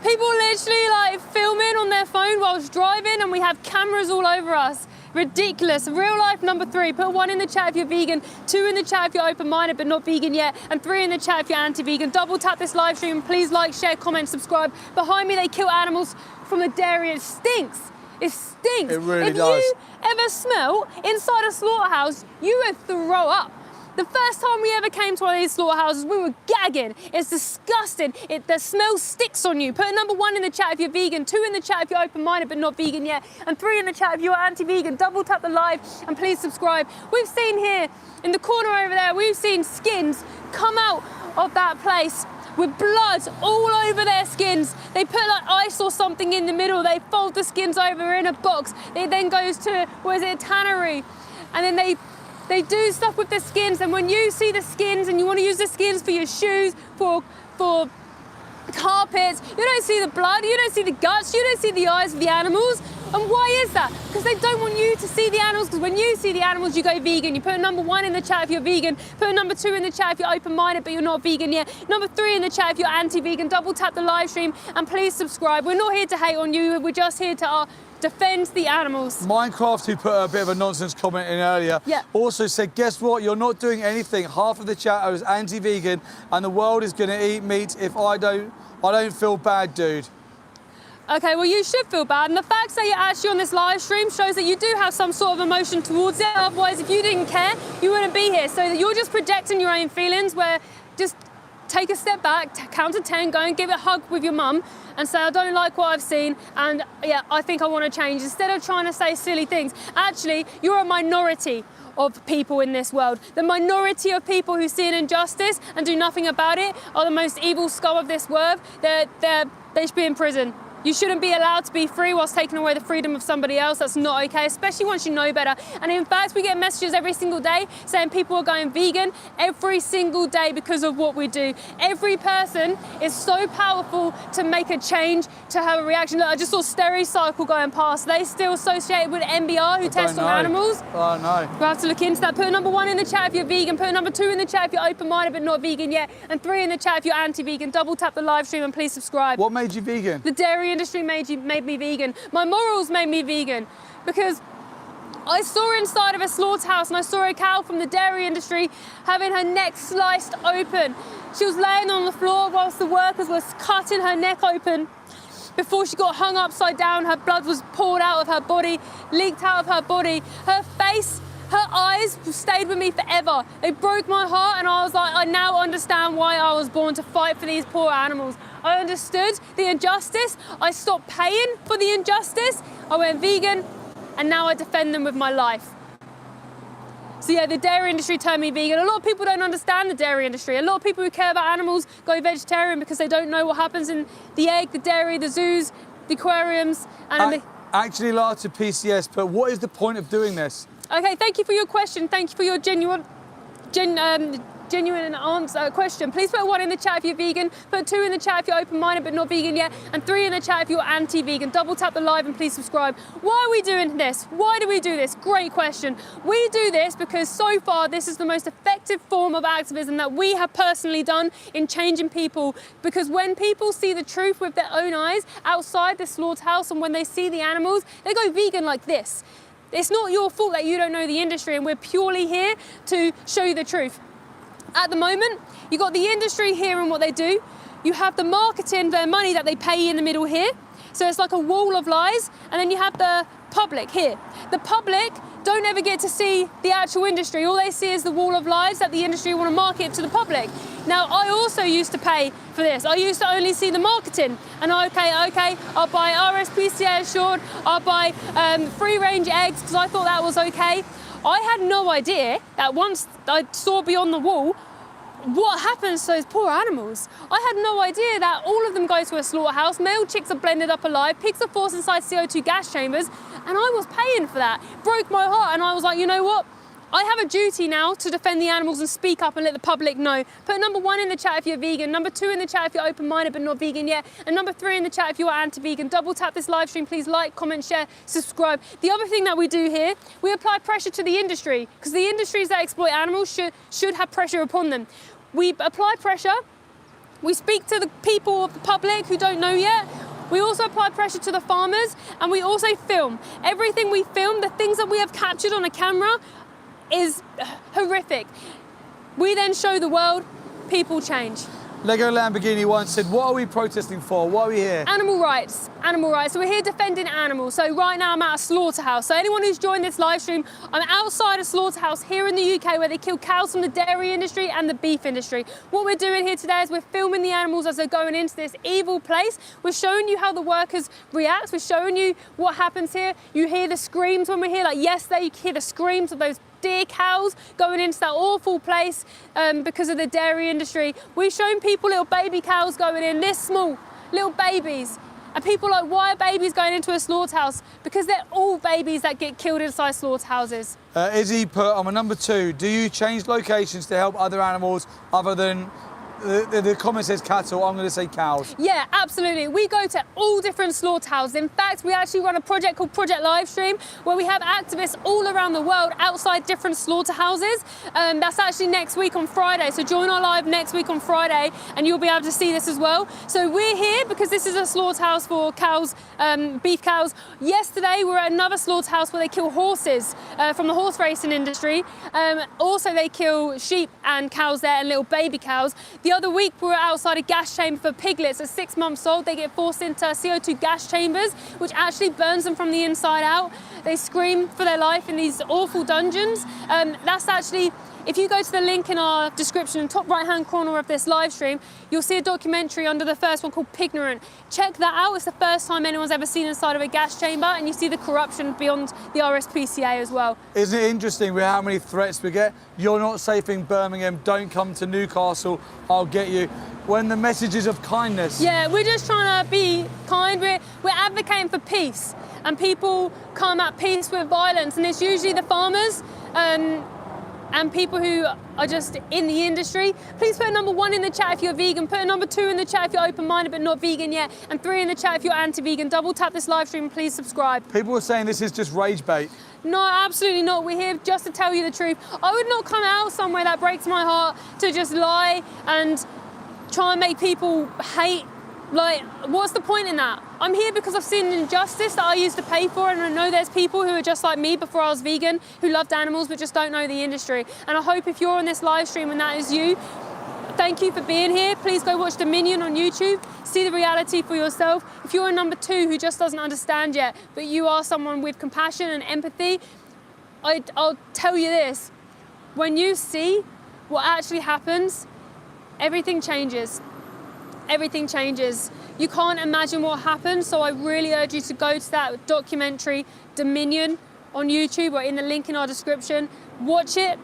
People literally like filming on their phone whilst driving, and we have cameras all over us. Ridiculous. Real life number 3. Put 1 in the chat if you're vegan, 2 in the chat if you're open-minded but not vegan yet, and 3 in the chat if you're anti-vegan. Double tap this live stream. Please like, share, comment, subscribe. Behind me, they kill animals from the dairy. It stinks. It stinks. It really does. does. If you ever smell inside a slaughterhouse, you would throw up. The first time we ever came to one of these slaughterhouses, we were gagging. It's disgusting. The smell sticks on you. Put number 1 in the chat if you're vegan, 2 in the chat if you're open-minded but not vegan yet, and 3 in the chat if you're anti-vegan. Double tap the live and please subscribe. We've seen here in the corner over there, we've seen skins come out of that place with blood all over their skins. They put like ice or something in the middle. They fold the skins over in a box. It then goes to, what is it, a tannery, and then they do stuff with the skins, and when you see the skins and you want to use the skins for your shoes, for carpets, you don't see the blood, you don't see the guts, you don't see the eyes of the animals. And why is that? Because they don't want you to see the animals, because when you see the animals, you go vegan. You put number 1 in the chat if you're vegan, put number 2 in the chat if you're open-minded but you're not vegan yet, number 3 in the chat if you're anti-vegan. Double tap the live stream and please subscribe. We're not here to hate on you, we're just here to defend the animals. Minecraft, who put a bit of a nonsense comment in earlier, also said, guess what, you're not doing anything. Half of the chat is anti-vegan and the world is going to eat meat if I don't feel bad, dude. Okay, well, you should feel bad, and the fact that you're actually on this live stream shows that you do have some sort of emotion towards it. Otherwise, if you didn't care, you wouldn't be here. So you're just projecting your own feelings, where just take a step back, count to 10, go and give a hug with your mum and say, I don't like what I've seen, and yeah, I think I want to change, instead of trying to say silly things. Actually, you're a minority of people in this world. The minority of people who see an injustice and do nothing about it are the most evil scum of this world. They should be in prison. You shouldn't be allowed to be free whilst taking away the freedom of somebody else. That's not okay, especially once you know better. And in fact, we get messages every single day saying people are going vegan every single day because of what we do. Every person is so powerful to make a change, to have a reaction. Look, I just saw Stericycle going past. They still associated with NBR, who test on animals. Oh, no. We'll have to look into that. Put number 1 in the chat if you're vegan. Put number 2 in the chat if you're open-minded but not vegan yet. And 3 in the chat if you're anti-vegan. Double tap the live stream and please subscribe. What made you vegan? The dairy industry made me vegan. My morals made me vegan, because I saw inside of a slaughterhouse and I saw a cow from the dairy industry having her neck sliced open. She was laying on the floor whilst the workers were cutting her neck open. Before she got hung upside down, her blood was poured out of her body, leaked out of her body. Her face, her eyes stayed with me forever. They broke my heart, and I was like, I now understand why I was born, to fight for these poor animals. I understood the injustice. I stopped paying for the injustice. I went vegan, and now I defend them with my life. So yeah, the dairy industry turned me vegan. A lot of people don't understand the dairy industry. A lot of people who care about animals go vegetarian because they don't know what happens in the egg, the dairy, the zoos, the aquariums. And actually, allowed to PCS, but what is the point of doing this? Okay, thank you for your question. Thank you for your genuine answer question. Please put 1 in the chat if you're vegan, put 2 in the chat if you're open-minded but not vegan yet, and 3 in the chat if you're anti-vegan. Double tap the live and please subscribe. Why are we doing this? Why do we do this? Great question. We do this because so far this is the most effective form of activism that we have personally done in changing people, because when people see the truth with their own eyes outside the slaughterhouse, and when they see the animals, they go vegan like this. It's not your fault that you don't know the industry, and we're purely here to show you the truth. At the moment, you've got the industry here and what they do. You have the marketing, their money that they pay in the middle here. So it's like a wall of lies. And then you have the public here. The public don't ever get to see the actual industry. All they see is the wall of lies that the industry want to market to the public. Now, I also used to pay for this. I used to only see the marketing. And okay, I'll buy RSPCA assured, I'll buy free-range eggs because I thought that was okay. I had no idea that once I saw beyond the wall what happens to those poor animals? I had no idea that all of them go to a slaughterhouse, male chicks are blended up alive, pigs are forced inside CO2 gas chambers, and I was paying for that. Broke my heart, and I was like, you know what? I have a duty now to defend the animals and speak up and let the public know. Put number 1 in the chat if you're vegan, number 2 in the chat if you're open-minded but not vegan yet, and number 3 in the chat if you are anti-vegan. Double tap this live stream, please like, comment, share, subscribe. The other thing that we do here, we apply pressure to the industry, because the industries that exploit animals should have pressure upon them. We apply pressure, we speak to the people of the public who don't know yet, we also apply pressure to the farmers, and we also film. Everything we film, the things that we have captured on a camera, is horrific. We then show the world, people change. Lego Lamborghini once said, what are we protesting for? Why are we here? Animal rights, animal rights. So we're here defending animals. So right now I'm at a slaughterhouse. So anyone who's joined this live stream, I'm outside a slaughterhouse here in the UK where they kill cows from the dairy industry and the beef industry. What we're doing here today is we're filming the animals as they're going into this evil place. We're showing you how the workers react. We're showing you what happens here. You hear the screams when we're here, like yesterday you hear the screams of those dear cows going into that awful place because of the dairy industry. We've shown people little baby cows going in, this small, little babies. And people are like, why are babies going into a slaughterhouse? Because they're all babies that get killed inside slaughterhouses. Izzy put on number 2, do you change locations to help other animals other than, the comment says cattle, I'm going to say cows. Yeah, absolutely. We go to all different slaughterhouses. In fact, we actually run a project called Project Livestream where we have activists all around the world outside different slaughterhouses. That's actually next week on Friday. So join our live next week on Friday and you'll be able to see this as well. So we're here because this is a slaughterhouse for cows, beef cows. Yesterday, we were at another slaughterhouse where they kill horses from the horse racing industry. Also, they kill sheep and cows there and little baby cows. The other week, we were outside a gas chamber for piglets at 6 months old. They get forced into CO2 gas chambers, which actually burns them from the inside out. They scream for their life in these awful dungeons. That's actually, if you go to the link in our description, top right-hand corner of this live stream, you'll see a documentary under the first one called Pignorant. Check that out. It's the first time anyone's ever seen inside of a gas chamber, and you see the corruption beyond the RSPCA as well. Isn't it interesting with how many threats we get? You're not safe in Birmingham, don't come to Newcastle, I'll get you. When the messages of kindness. Yeah, we're just trying to be kind. We're advocating for peace, and people come at peace with violence, and it's usually the farmers and people who are just in the industry. Please put number 1 in the chat if you're vegan, put number 2 in the chat if you're open-minded but not vegan yet, and 3 in the chat if you're anti-vegan. Double tap this live stream and please subscribe. People are saying this is just rage bait. No, absolutely not. We're here just to tell you the truth. I would not come out somewhere that breaks my heart to just lie and try and make people hate. Like, what's the point in that? I'm here because I've seen injustice that I used to pay for, and I know there's people who are just like me before I was vegan, who loved animals but just don't know the industry. And I hope if you're on this live stream and that is you, thank you for being here. Please go watch Dominion on YouTube, see the reality for yourself. If you're a number 2 who just doesn't understand yet, but you are someone with compassion and empathy, I'll tell you this, when you see what actually happens, everything changes. Everything changes. You can't imagine what happens, so I really urge you to go to that documentary, Dominion, on YouTube or in the link in our description. Watch it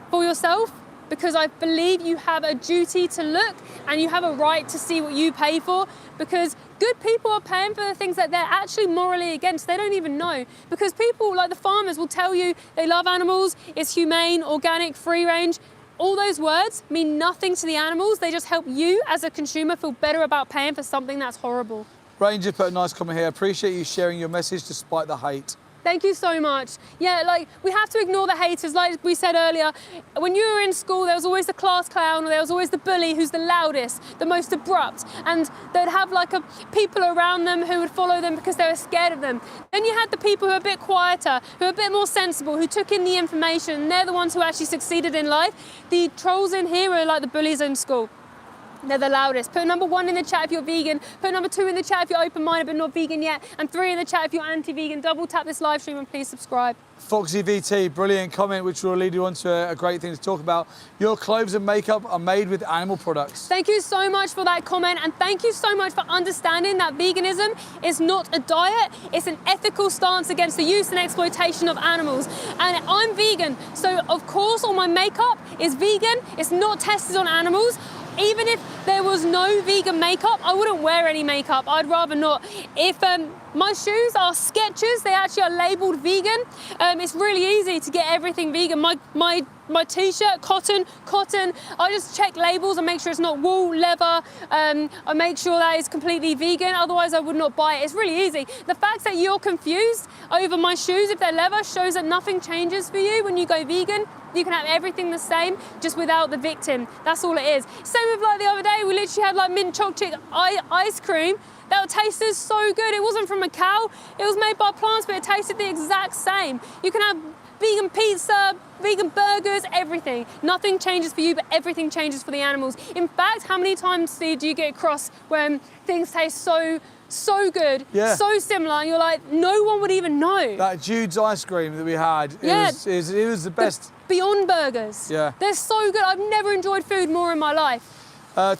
for yourself, because I believe you have a duty to look and you have a right to see what you pay for, because good people are paying for the things that they're actually morally against. They don't even know, because people like the farmers will tell you they love animals, it's humane, organic, free range. All those words mean nothing to the animals. They just help you as a consumer feel better about paying for something that's horrible. Ranger put a nice comment here. Appreciate you sharing your message despite the hate. Thank you so much. Yeah, like, we have to ignore the haters. Like we said earlier, when you were in school, there was always the class clown, or there was always the bully who's the loudest, the most abrupt, and they'd have like people around them who would follow them because they were scared of them. Then you had the people who are a bit quieter, who are a bit more sensible, who took in the information, and they're the ones who actually succeeded in life. The trolls in here are like the bullies in school. They're the loudest. Put number 1 in the chat if you're vegan. Put number 2 in the chat if you're open-minded but not vegan yet. And 3 in the chat if you're anti-vegan. Double tap this live stream and please subscribe. Foxy VT, brilliant comment, which will lead you on to a great thing to talk about. Your clothes and makeup are made with animal products. Thank you so much for that comment, and thank you so much for understanding that veganism is not a diet, it's an ethical stance against the use and exploitation of animals. And I'm vegan, so of course all my makeup is vegan, it's not tested on animals. Even if there was no vegan makeup, I wouldn't wear any makeup. I'd rather not. If my shoes are Skechers, they actually are labeled vegan. It's really easy to get everything vegan. My t-shirt, cotton. I just check labels and make sure it's not wool, leather. I make sure that it's completely vegan. Otherwise, I would not buy it. It's really easy. The fact that you're confused over my shoes, if they're leather, shows that nothing changes for you when you go vegan. You can have everything the same, just without the victim. That's all it is. Same with like the other day, we literally had like mint chocolate ice cream that tasted so good. It wasn't from a cow, it was made by plants, but it tasted the exact same. You can have vegan pizza, vegan burgers, everything. Nothing changes for you, but everything changes for the animals. In fact, how many times do you get cross when things taste so good, so similar, and you're like, no one would even know. That Jude's ice cream that we had, it was the best. Beyond burgers. Yeah. They're so good. I've never enjoyed food more in my life.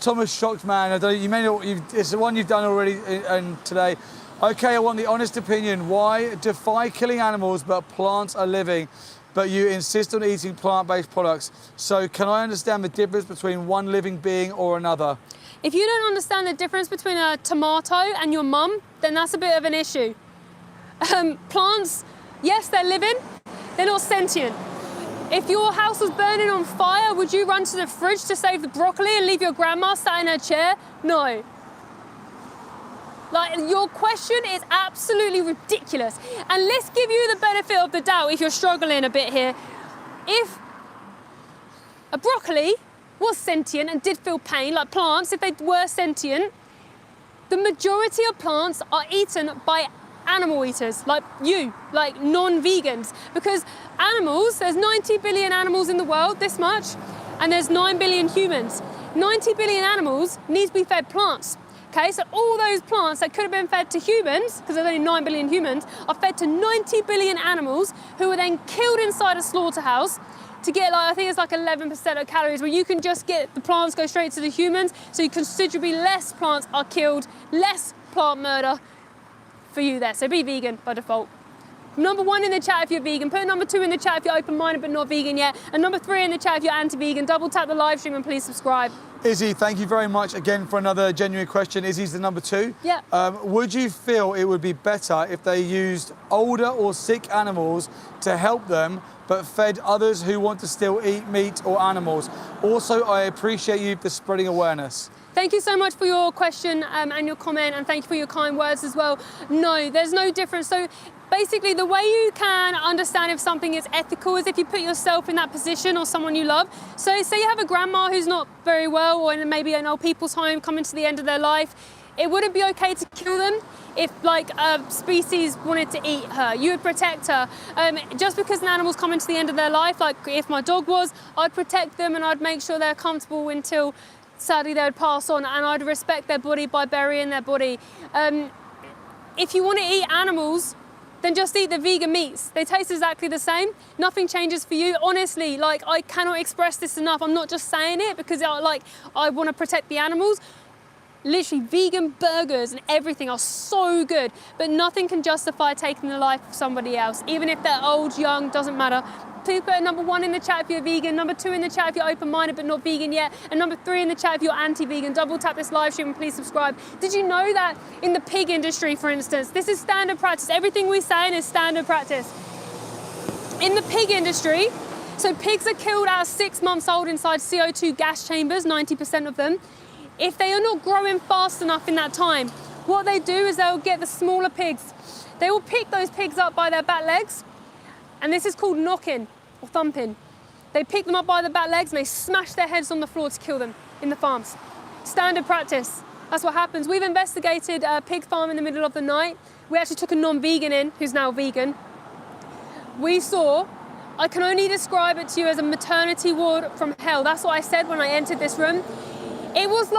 Thomas Shocked Man, I don't, you may know, it's the one you've done already and today. Okay, I want the honest opinion. Why defy killing animals but plants are living, but you insist on eating plant-based products? So can I understand the difference between one living being or another? If you don't understand the difference between a tomato and your mum, then that's a bit of an issue. Plants, yes, they're living, they're not sentient. If your house was burning on fire, would you run to the fridge to save the broccoli and leave your grandma sat in her chair? No. Like, your question is absolutely ridiculous. And let's give you the benefit of the doubt if you're struggling a bit here. If a broccoli was sentient and did feel pain, like plants, if they were sentient, the majority of plants are eaten by animal eaters, like you, like non-vegans. Because animals, there's 90 billion animals in the world, this much, and there's 9 billion humans. 90 billion animals need to be fed plants. Okay, so all those plants that could have been fed to humans, because there's only 9 billion humans, are fed to 90 billion animals who are then killed inside a slaughterhouse to get, like, I think it's like 11% of calories, where you can just get the plants go straight to the humans, so considerably less plants are killed, less plant murder for you there. So be vegan by default. Number 1 in the chat if you're vegan. Put number 2 in the chat if you're open-minded but not vegan yet. And number 3 in the chat if you're anti-vegan. Double tap the live stream and please subscribe. Izzy, thank you very much again for another genuine question. Izzy's the number 2. Yeah. Would you feel it would be better if they used older or sick animals to help them, but fed others who want to still eat meat or animals? Also, I appreciate you for spreading awareness. Thank you so much for your question and your comment, and thank you for your kind words as well. No, there's no difference. So basically, the way you can understand if something is ethical is if you put yourself in that position or someone you love. So say you have a grandma who's not very well, or maybe an old people's home coming to the end of their life. It wouldn't be okay to kill them if, like, a species wanted to eat her. You would protect her. Just because an animal's coming to the end of their life, like if my dog was, I'd protect them and I'd make sure they're comfortable until sadly they would pass on, and I'd respect their body by burying their body. If you want to eat animals, then just eat the vegan meats. They taste exactly the same. Nothing changes for you. Honestly, like, I cannot express this enough. I'm not just saying it because I want to protect the animals. Literally, vegan burgers and everything are so good, but nothing can justify taking the life of somebody else, even if they're old, young, doesn't matter. Please put number 1 in the chat if you're vegan, number 2 in the chat if you're open-minded but not vegan yet, and number 3 in the chat if you're anti-vegan. Double tap this live stream and please subscribe. Did you know that in the pig industry, for instance, this is standard practice. Everything we say is standard practice. In the pig industry, so pigs are killed at 6 months old inside CO2 gas chambers, 90% of them. If they are not growing fast enough in that time, what they do is they'll get the smaller pigs. They will pick those pigs up by their back legs, and this is called knocking or thumping. They pick them up by the back legs and they smash their heads on the floor to kill them in the farms. Standard practice. That's what happens. We've investigated a pig farm in the middle of the night. We actually took a non-vegan in, who's now vegan. We saw, I can only describe it to you as a maternity ward from hell. That's what I said when I entered this room. It was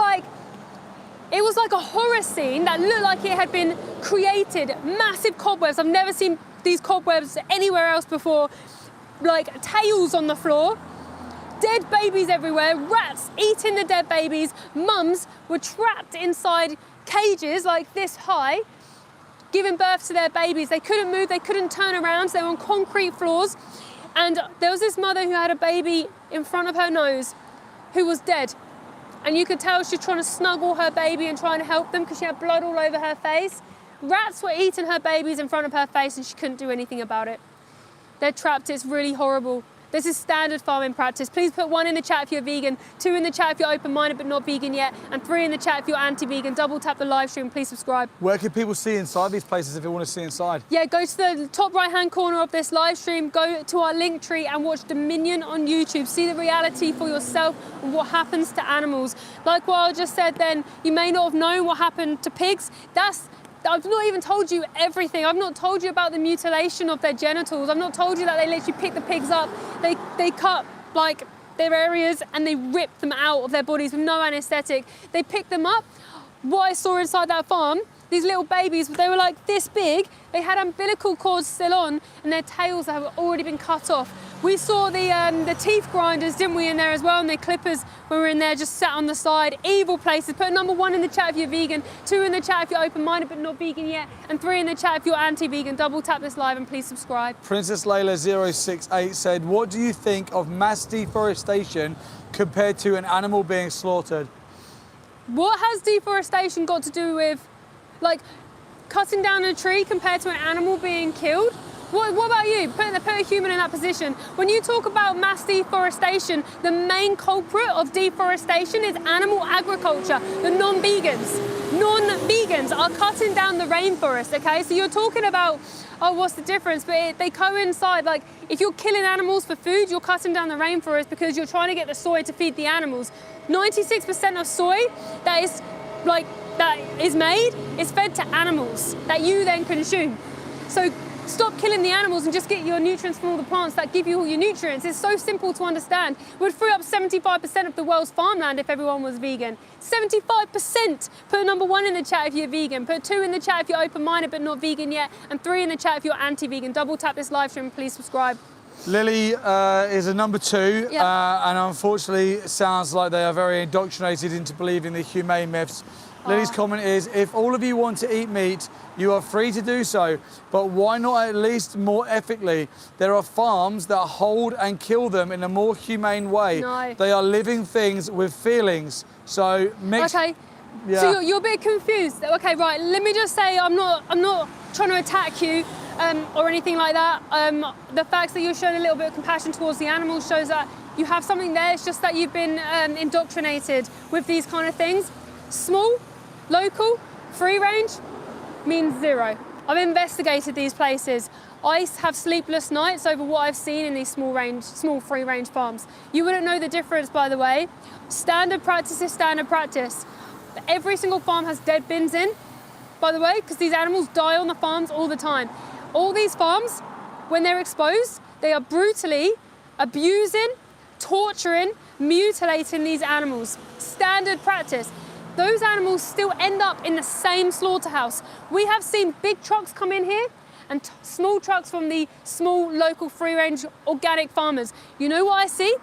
like a horror scene that looked like it had been created. Massive cobwebs. I've never seen these cobwebs anywhere else before. Like tails on the floor. Dead babies everywhere. Rats eating the dead babies. Mums were trapped inside cages like this high, giving birth to their babies. They couldn't move. They couldn't turn around. So they were on concrete floors. And there was this mother who had a baby in front of her nose who was dead. And you could tell she was trying to snuggle her baby and trying to help them because she had blood all over her face. Rats were eating her babies in front of her face and she couldn't do anything about it. They're trapped, it's really horrible. This is standard farming practice. Please put 1 in the chat if you're vegan, 2 in the chat if you're open-minded but not vegan yet, and 3 in the chat if you're anti-vegan. Double tap the live stream, please subscribe. Where can people see inside these places if they want to see inside? Yeah, go to the top right-hand corner of this live stream, go to our link tree and watch Dominion on YouTube. See the reality for yourself and what happens to animals. Like what I just said then, you may not have known what happened to pigs. I've not even told you everything. I've not told you about the mutilation of their genitals. I've not told you that they literally pick the pigs up, they cut like their areas and they rip them out of their bodies with no anaesthetic. They pick them up. What I saw inside that farm, these little babies, they were like this big. They had umbilical cords still on and their tails have already been cut off. We saw the teeth grinders, didn't we, in there as well, and the clippers when we were in there just sat on the side. Evil places. Put number 1 in the chat if you're vegan, 2 in the chat if you're open-minded but not vegan yet, and 3 in the chat if you're anti-vegan. Double tap this live and please subscribe. Princess Layla 068 said, what do you think of mass deforestation compared to an animal being slaughtered? What has deforestation got to do with, like, cutting down a tree compared to an animal being killed? What about you? Put a human in that position. When you talk about mass deforestation, the main culprit of deforestation is animal agriculture, the non-vegans. Non-vegans are cutting down the rainforest, okay? So you're talking about, oh, what's the difference? But they coincide. Like, if you're killing animals for food, you're cutting down the rainforest because you're trying to get the soy to feed the animals. 96% of soy that is made is fed to animals that you then consume. So stop killing the animals and just get your nutrients from all the plants that give you all your nutrients. It's so simple to understand. We'd free up 75% of the world's farmland if everyone was vegan. 75%! Put number 1 in the chat if you're vegan. Put 2 in the chat if you're open-minded but not vegan yet. And 3 in the chat if you're anti-vegan. Double tap this live stream and please subscribe. Lily is a number 2, Yep. and unfortunately it sounds like they are very indoctrinated into believing the humane myths. Lily's comment is, if all of you want to eat meat, you are free to do so, but why not at least more ethically? There are farms that hold and kill them in a more humane way. No. They are living things with feelings. So mix. Okay. Yeah. So you're a bit confused. Okay, right. Let me just say I'm not trying to attack you or anything like that. The fact that you're showing a little bit of compassion towards the animals shows that you have something there. It's just that you've been indoctrinated with these kind of things. Small, local, free range means 0. I've investigated these places. I have sleepless nights over what I've seen in these small free range farms. You wouldn't know the difference, by the way. Standard practice is standard practice. Every single farm has dead bins in, by the way, because these animals die on the farms all the time. All these farms, when they're exposed, they are brutally abusing, torturing, mutilating these animals. Standard practice. Those animals still end up in the same slaughterhouse. We have seen big trucks come in here and small trucks from the small local free range organic farmers. You know what I see?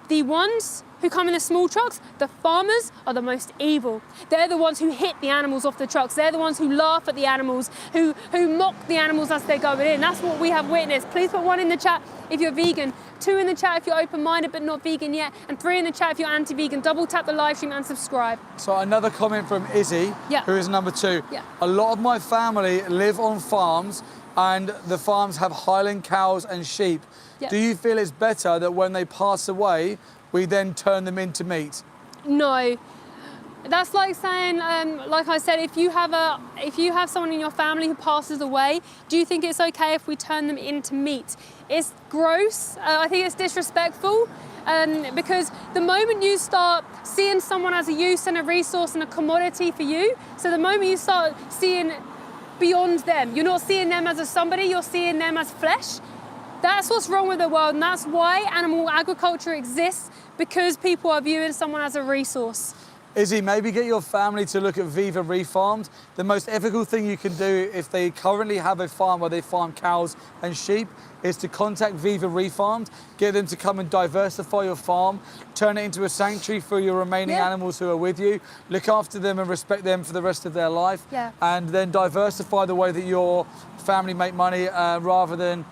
The ones who come in the small trucks, the farmers are the most evil. They're the ones who hit the animals off the trucks. They're the ones who laugh at the animals, who mock the animals as they're going in. That's what we have witnessed. Please put 1 in the chat if you're vegan, 2 in the chat if you're open-minded but not vegan yet, and 3 in the chat if you're anti-vegan. Double tap the live stream and subscribe. So another comment from Izzy, Yeah. who is number 2. Yeah. A lot of my family live on farms and the farms have Highland cows and sheep. Yeah. Do you feel it's better that when they pass away, we then turn them into meat? No. That's like saying, like I said, if you have someone in your family who passes away, do you think it's okay if we turn them into meat? It's gross. I think it's disrespectful. Because the moment you start seeing someone as a use and a resource and a commodity for you, so the moment you start seeing beyond them, you're not seeing them as a somebody, you're seeing them as flesh. That's what's wrong with the world, and that's why animal agriculture exists, because people are viewing someone as a resource. Izzy, maybe get your family to look at Viva Refarmed. The most ethical thing you can do if they currently have a farm where they farm cows and sheep is to contact Viva Refarmed, get them to come and diversify your farm, turn it into a sanctuary for your remaining animals who are with you, look after them and respect them for the rest of their life, and then diversify the way that your family make money rather than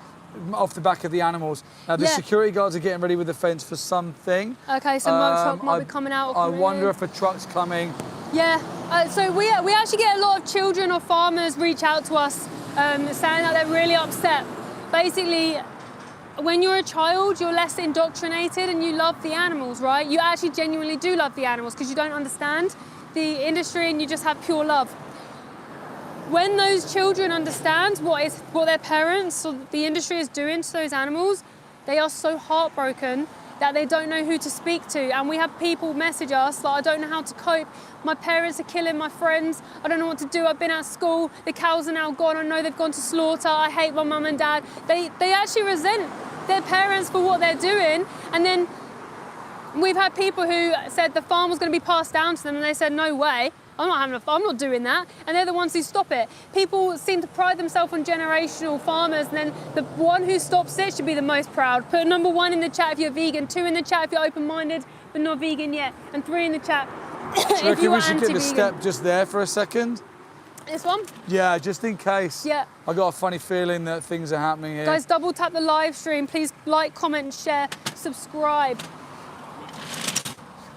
off the back of the animals. Now, the security guards are getting ready with the fence for something. Okay, so motor truck might be coming out. I wonder if a truck's coming. Yeah, so we actually get a lot of children or farmers reach out to us saying that they're really upset. Basically, when you're a child, you're less indoctrinated and you love the animals, right? You actually genuinely do love the animals because you don't understand the industry and you just have pure love. When those children understand what their parents or the industry is doing to those animals, they are so heartbroken that they don't know who to speak to. And we have people message us like, I don't know how to cope. My parents are killing my friends. I don't know what to do. I've been at school. The cows are now gone. I know they've gone to slaughter. I hate my mum and dad. They actually resent their parents for what they're doing. And then we've had people who said the farm was going to be passed down to them and they said, no way. I'm not doing that. And they're the ones who stop it. People seem to pride themselves on generational farmers, and then the one who stops it should be the most proud. Put number 1 in the chat if you're vegan, 2 in the chat if you're open-minded but not vegan yet, and 3 in the chat if you are we should anti-vegan. get the step just there for a second? This one? Yeah, just in case. Yeah. I got a funny feeling that things are happening here. Guys, double tap the live stream. Please like, comment, share, subscribe.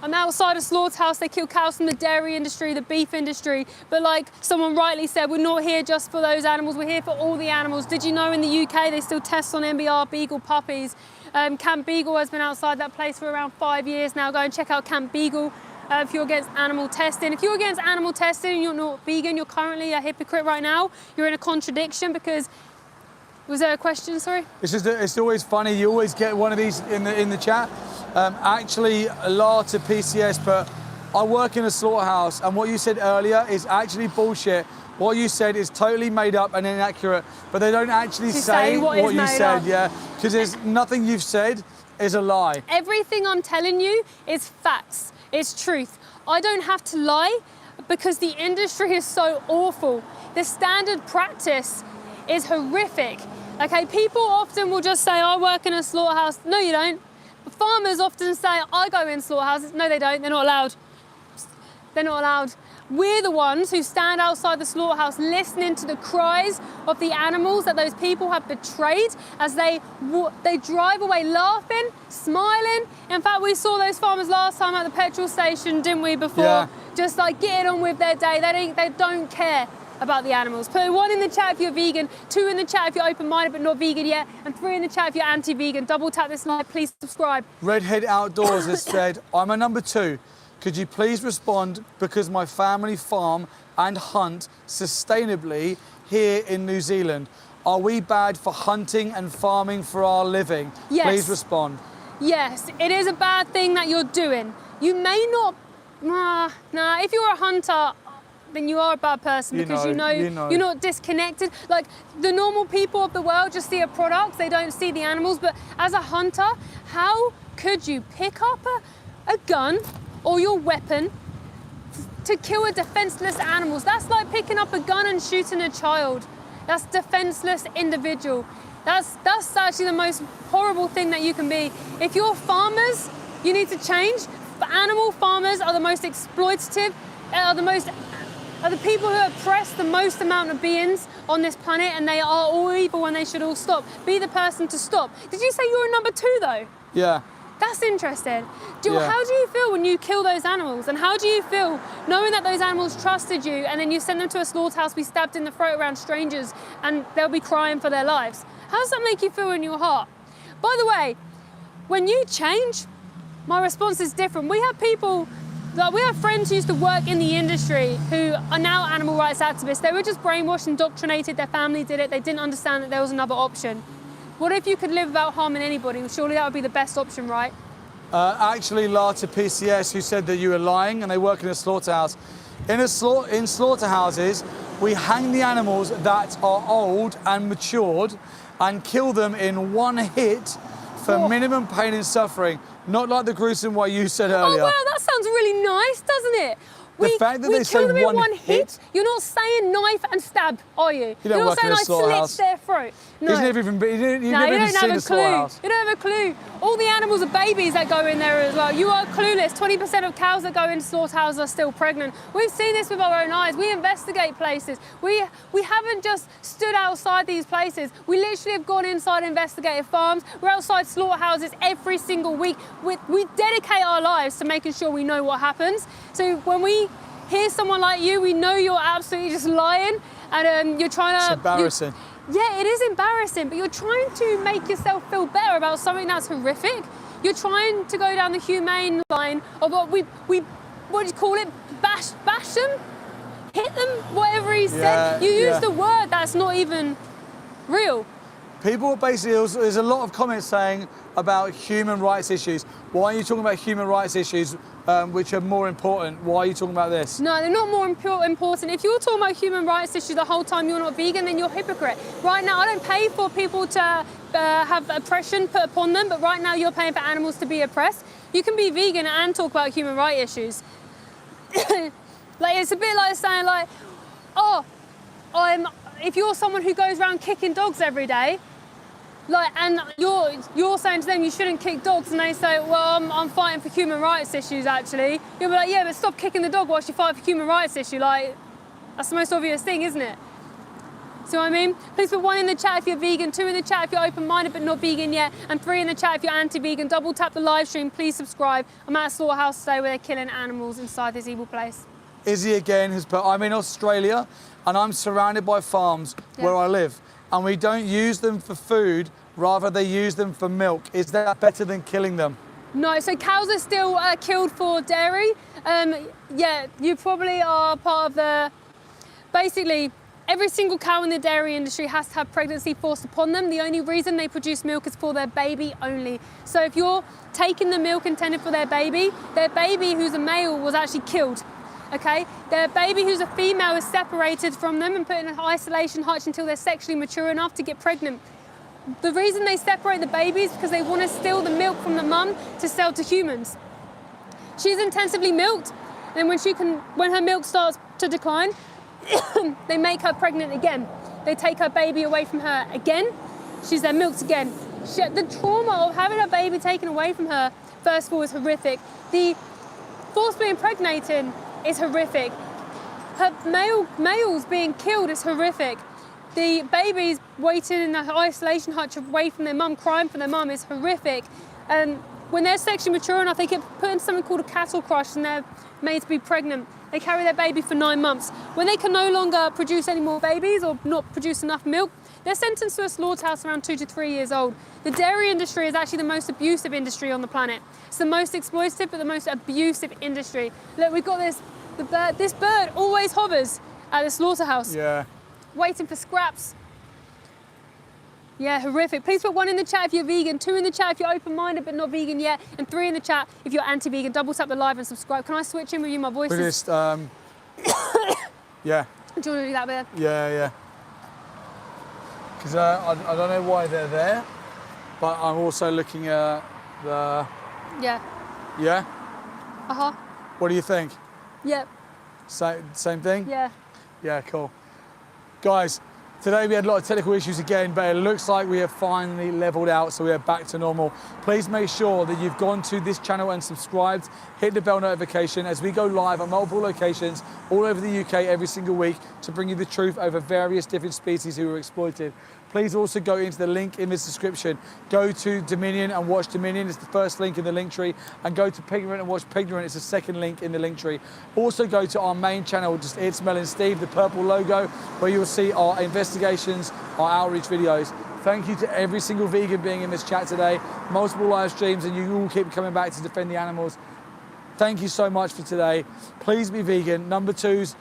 I'm outside a slaughterhouse. They kill cows from the dairy industry, the beef industry. But like someone rightly said, we're not here just for those animals. We're here for all the animals. Did you know in the UK they still test on MBR Beagle puppies? Camp Beagle has been outside that place for around 5 years now. Go and check out Camp Beagle if you're against animal testing. If you're against animal testing and you're not vegan, you're currently a hypocrite right now. You're in a contradiction because... Was there a question, sorry? It's just it's always funny. You always get one of these in the chat. Actually, a law to PCS, but I work in a slaughterhouse, and what you said earlier is actually bullshit. What you said is totally made up and inaccurate, but they don't actually say what you said, because there's nothing you've said is a lie. Everything I'm telling you is facts. It's truth. I don't have to lie because the industry is so awful. The standard practice is horrific. Okay, people often will just say, I work in a slaughterhouse. No, you don't. Farmers often say, I go in slaughterhouses. No, they don't. They're not allowed. They're not allowed. We're the ones who stand outside the slaughterhouse listening to the cries of the animals that those people have betrayed as they drive away laughing, smiling. In fact, we saw those farmers last time at the petrol station, didn't we, before? Yeah. Just like getting on with their day. They don't care about the animals. Put 1 in the chat if you're vegan, 2 in the chat if you're open-minded but not vegan yet, and 3 in the chat if you're anti-vegan. Double tap this like, please subscribe. Redhead Outdoors has said, I'm a number 2. Could you please respond because my family farm and hunt sustainably here in New Zealand? Are we bad for hunting and farming for our living? Yes. Please respond. Yes, it is a bad thing that you're doing. You may not, if you're a hunter, then you are a bad person because you know you're not disconnected. Like the normal people of the world just see a product, they don't see the animals. But as a hunter, how could you pick up a gun or your weapon to kill a defenseless animal? That's like picking up a gun and shooting a child. That's defenseless individual. That's actually the most horrible thing that you can be. If you're farmers, you need to change. Animal farmers are the most exploitative, are the people who oppress the most amount of beings on this planet, and they are all evil and they should all stop. Be the person to stop. Did you say you're a number 2 though? Yeah. That's interesting. How do you feel when you kill those animals? And how do you feel knowing that those animals trusted you and then you send them to a slaughterhouse, be stabbed in the throat around strangers, and they'll be crying for their lives? How does that make you feel in your heart? By the way, when you change, my response is different. We have people... we have friends who used to work in the industry who are now animal rights activists. They were just brainwashed, indoctrinated, their family did it, they didn't understand that there was another option. What if you could live without harming anybody? Surely that would be the best option, right? Actually, Lata PCS, who said that you were lying, and they work in a slaughterhouse. In slaughterhouses, we hang the animals that are old and matured and kill them in one hit for minimum pain and suffering, not like the gruesome way you said earlier. Oh wow, that sounds really nice, doesn't it? The fact that they say kill them in one hit. You're not saying knife and stab, are you? You don't You're not work in saying a I slaughterhouse. slit their throat. No. You've never even You seen don't a have a clue. slaughterhouse. You don't have a clue. All the animals are babies that go in there as well. You are clueless. 20% of cows that go into slaughterhouses are still pregnant. We've seen this with our own eyes. We investigate places. We haven't just stood outside these places. We literally have gone inside investigative farms. We're outside slaughterhouses every single week. We dedicate our lives to making sure we know what happens. So when we hear someone like you, we know you're absolutely just lying, and you're trying to... It's embarrassing. Yeah, it is embarrassing, but you're trying to make yourself feel better about something that's horrific. You're trying to go down the humane line of what what do you call it? Bash them? Hit them? Whatever he said. You use the word that's not even real. People basically, there's a lot of comments saying about human rights issues. Why are you talking about human rights issues which are more important? Why are you talking about this? No, they're not more important. If you're talking about human rights issues the whole time you're not vegan, then you're a hypocrite. Right now, I don't pay for people to have oppression put upon them, but right now you're paying for animals to be oppressed. You can be vegan and talk about human rights issues. Like, it's a bit like saying, like, oh, if you're someone who goes around kicking dogs every day, like, and you're saying to them you shouldn't kick dogs, and they say, well, I'm fighting for human rights issues, actually. You'll be like, yeah, but stop kicking the dog whilst you fight for human rights issue. Like, that's the most obvious thing, isn't it? See what I mean? Please put 1 in the chat if you're vegan, 2 in the chat if you're open-minded but not vegan yet, and 3 in the chat if you're anti-vegan. Double tap the live stream, please subscribe. I'm at a slaughterhouse today where they're killing animals inside this evil place. Izzy again has put, I'm in Australia and I'm surrounded by farms where I live, and we don't use them for food, rather they use them for milk. Is that better than killing them? No, so cows are still killed for dairy. Yeah, you probably are part of the, basically, every single cow in the dairy industry has to have pregnancy forced upon them. The only reason they produce milk is for their baby only. So if you're taking the milk intended for their baby who's a male was actually killed. Okay, their baby who's a female is separated from them and put in an isolation hutch until they're sexually mature enough to get pregnant. The reason they separate the babies is because they want to steal the milk from the mum to sell to humans. She's intensively milked, and when her milk starts to decline, they make her pregnant again. They take her baby away from her again. She's then milked again. The trauma of having her baby taken away from her, first of all, is horrific. The forcibly impregnating is horrific. Her males being killed is horrific. The babies waiting in the isolation hutch away from their mum, crying for their mum, is horrific. When they're sexually mature enough, they get put in something called a cattle crush and they're made to be pregnant. They carry their baby for 9 months. When they can no longer produce any more babies or not produce enough milk, they're sentenced to a slaughterhouse around 2 to 3 years old. The dairy industry is actually the most abusive industry on the planet. It's the most exploitative but the most abusive industry. Look, we've got this bird always hovers at the slaughterhouse. Yeah. Waiting for scraps. Yeah, horrific. Please put 1 in the chat if you're vegan, 2 in the chat if you're open-minded but not vegan yet, and 3 in the chat if you're anti-vegan. Double tap the live and subscribe. Can I switch in with you? My voice is... yeah. Do you want to do that bit? Yeah. Because I don't know why they're there, but I'm also looking at the... Yeah. Yeah? Uh-huh. What do you think? Yep. Same thing? Yeah. Yeah, cool. Guys, today we had a lot of technical issues again, but it looks like we have finally leveled out, so we are back to normal. Please make sure that you've gone to this channel and subscribed, hit the bell notification as we go live at multiple locations all over the UK every single week to bring you the truth over various different species who are exploited. Please also go into the link in this description. Go to Dominion and watch Dominion, it's the first link in the link tree, and go to Pignorant and watch Pignorant, it's the second link in the link tree. Also go to our main channel, just It's Mel and Steve, the purple logo, where you'll see our investigations, our outreach videos. Thank you to every single vegan being in this chat today, multiple live streams, and you all keep coming back to defend the animals. Thank you so much for today. Please be vegan. Number 2s,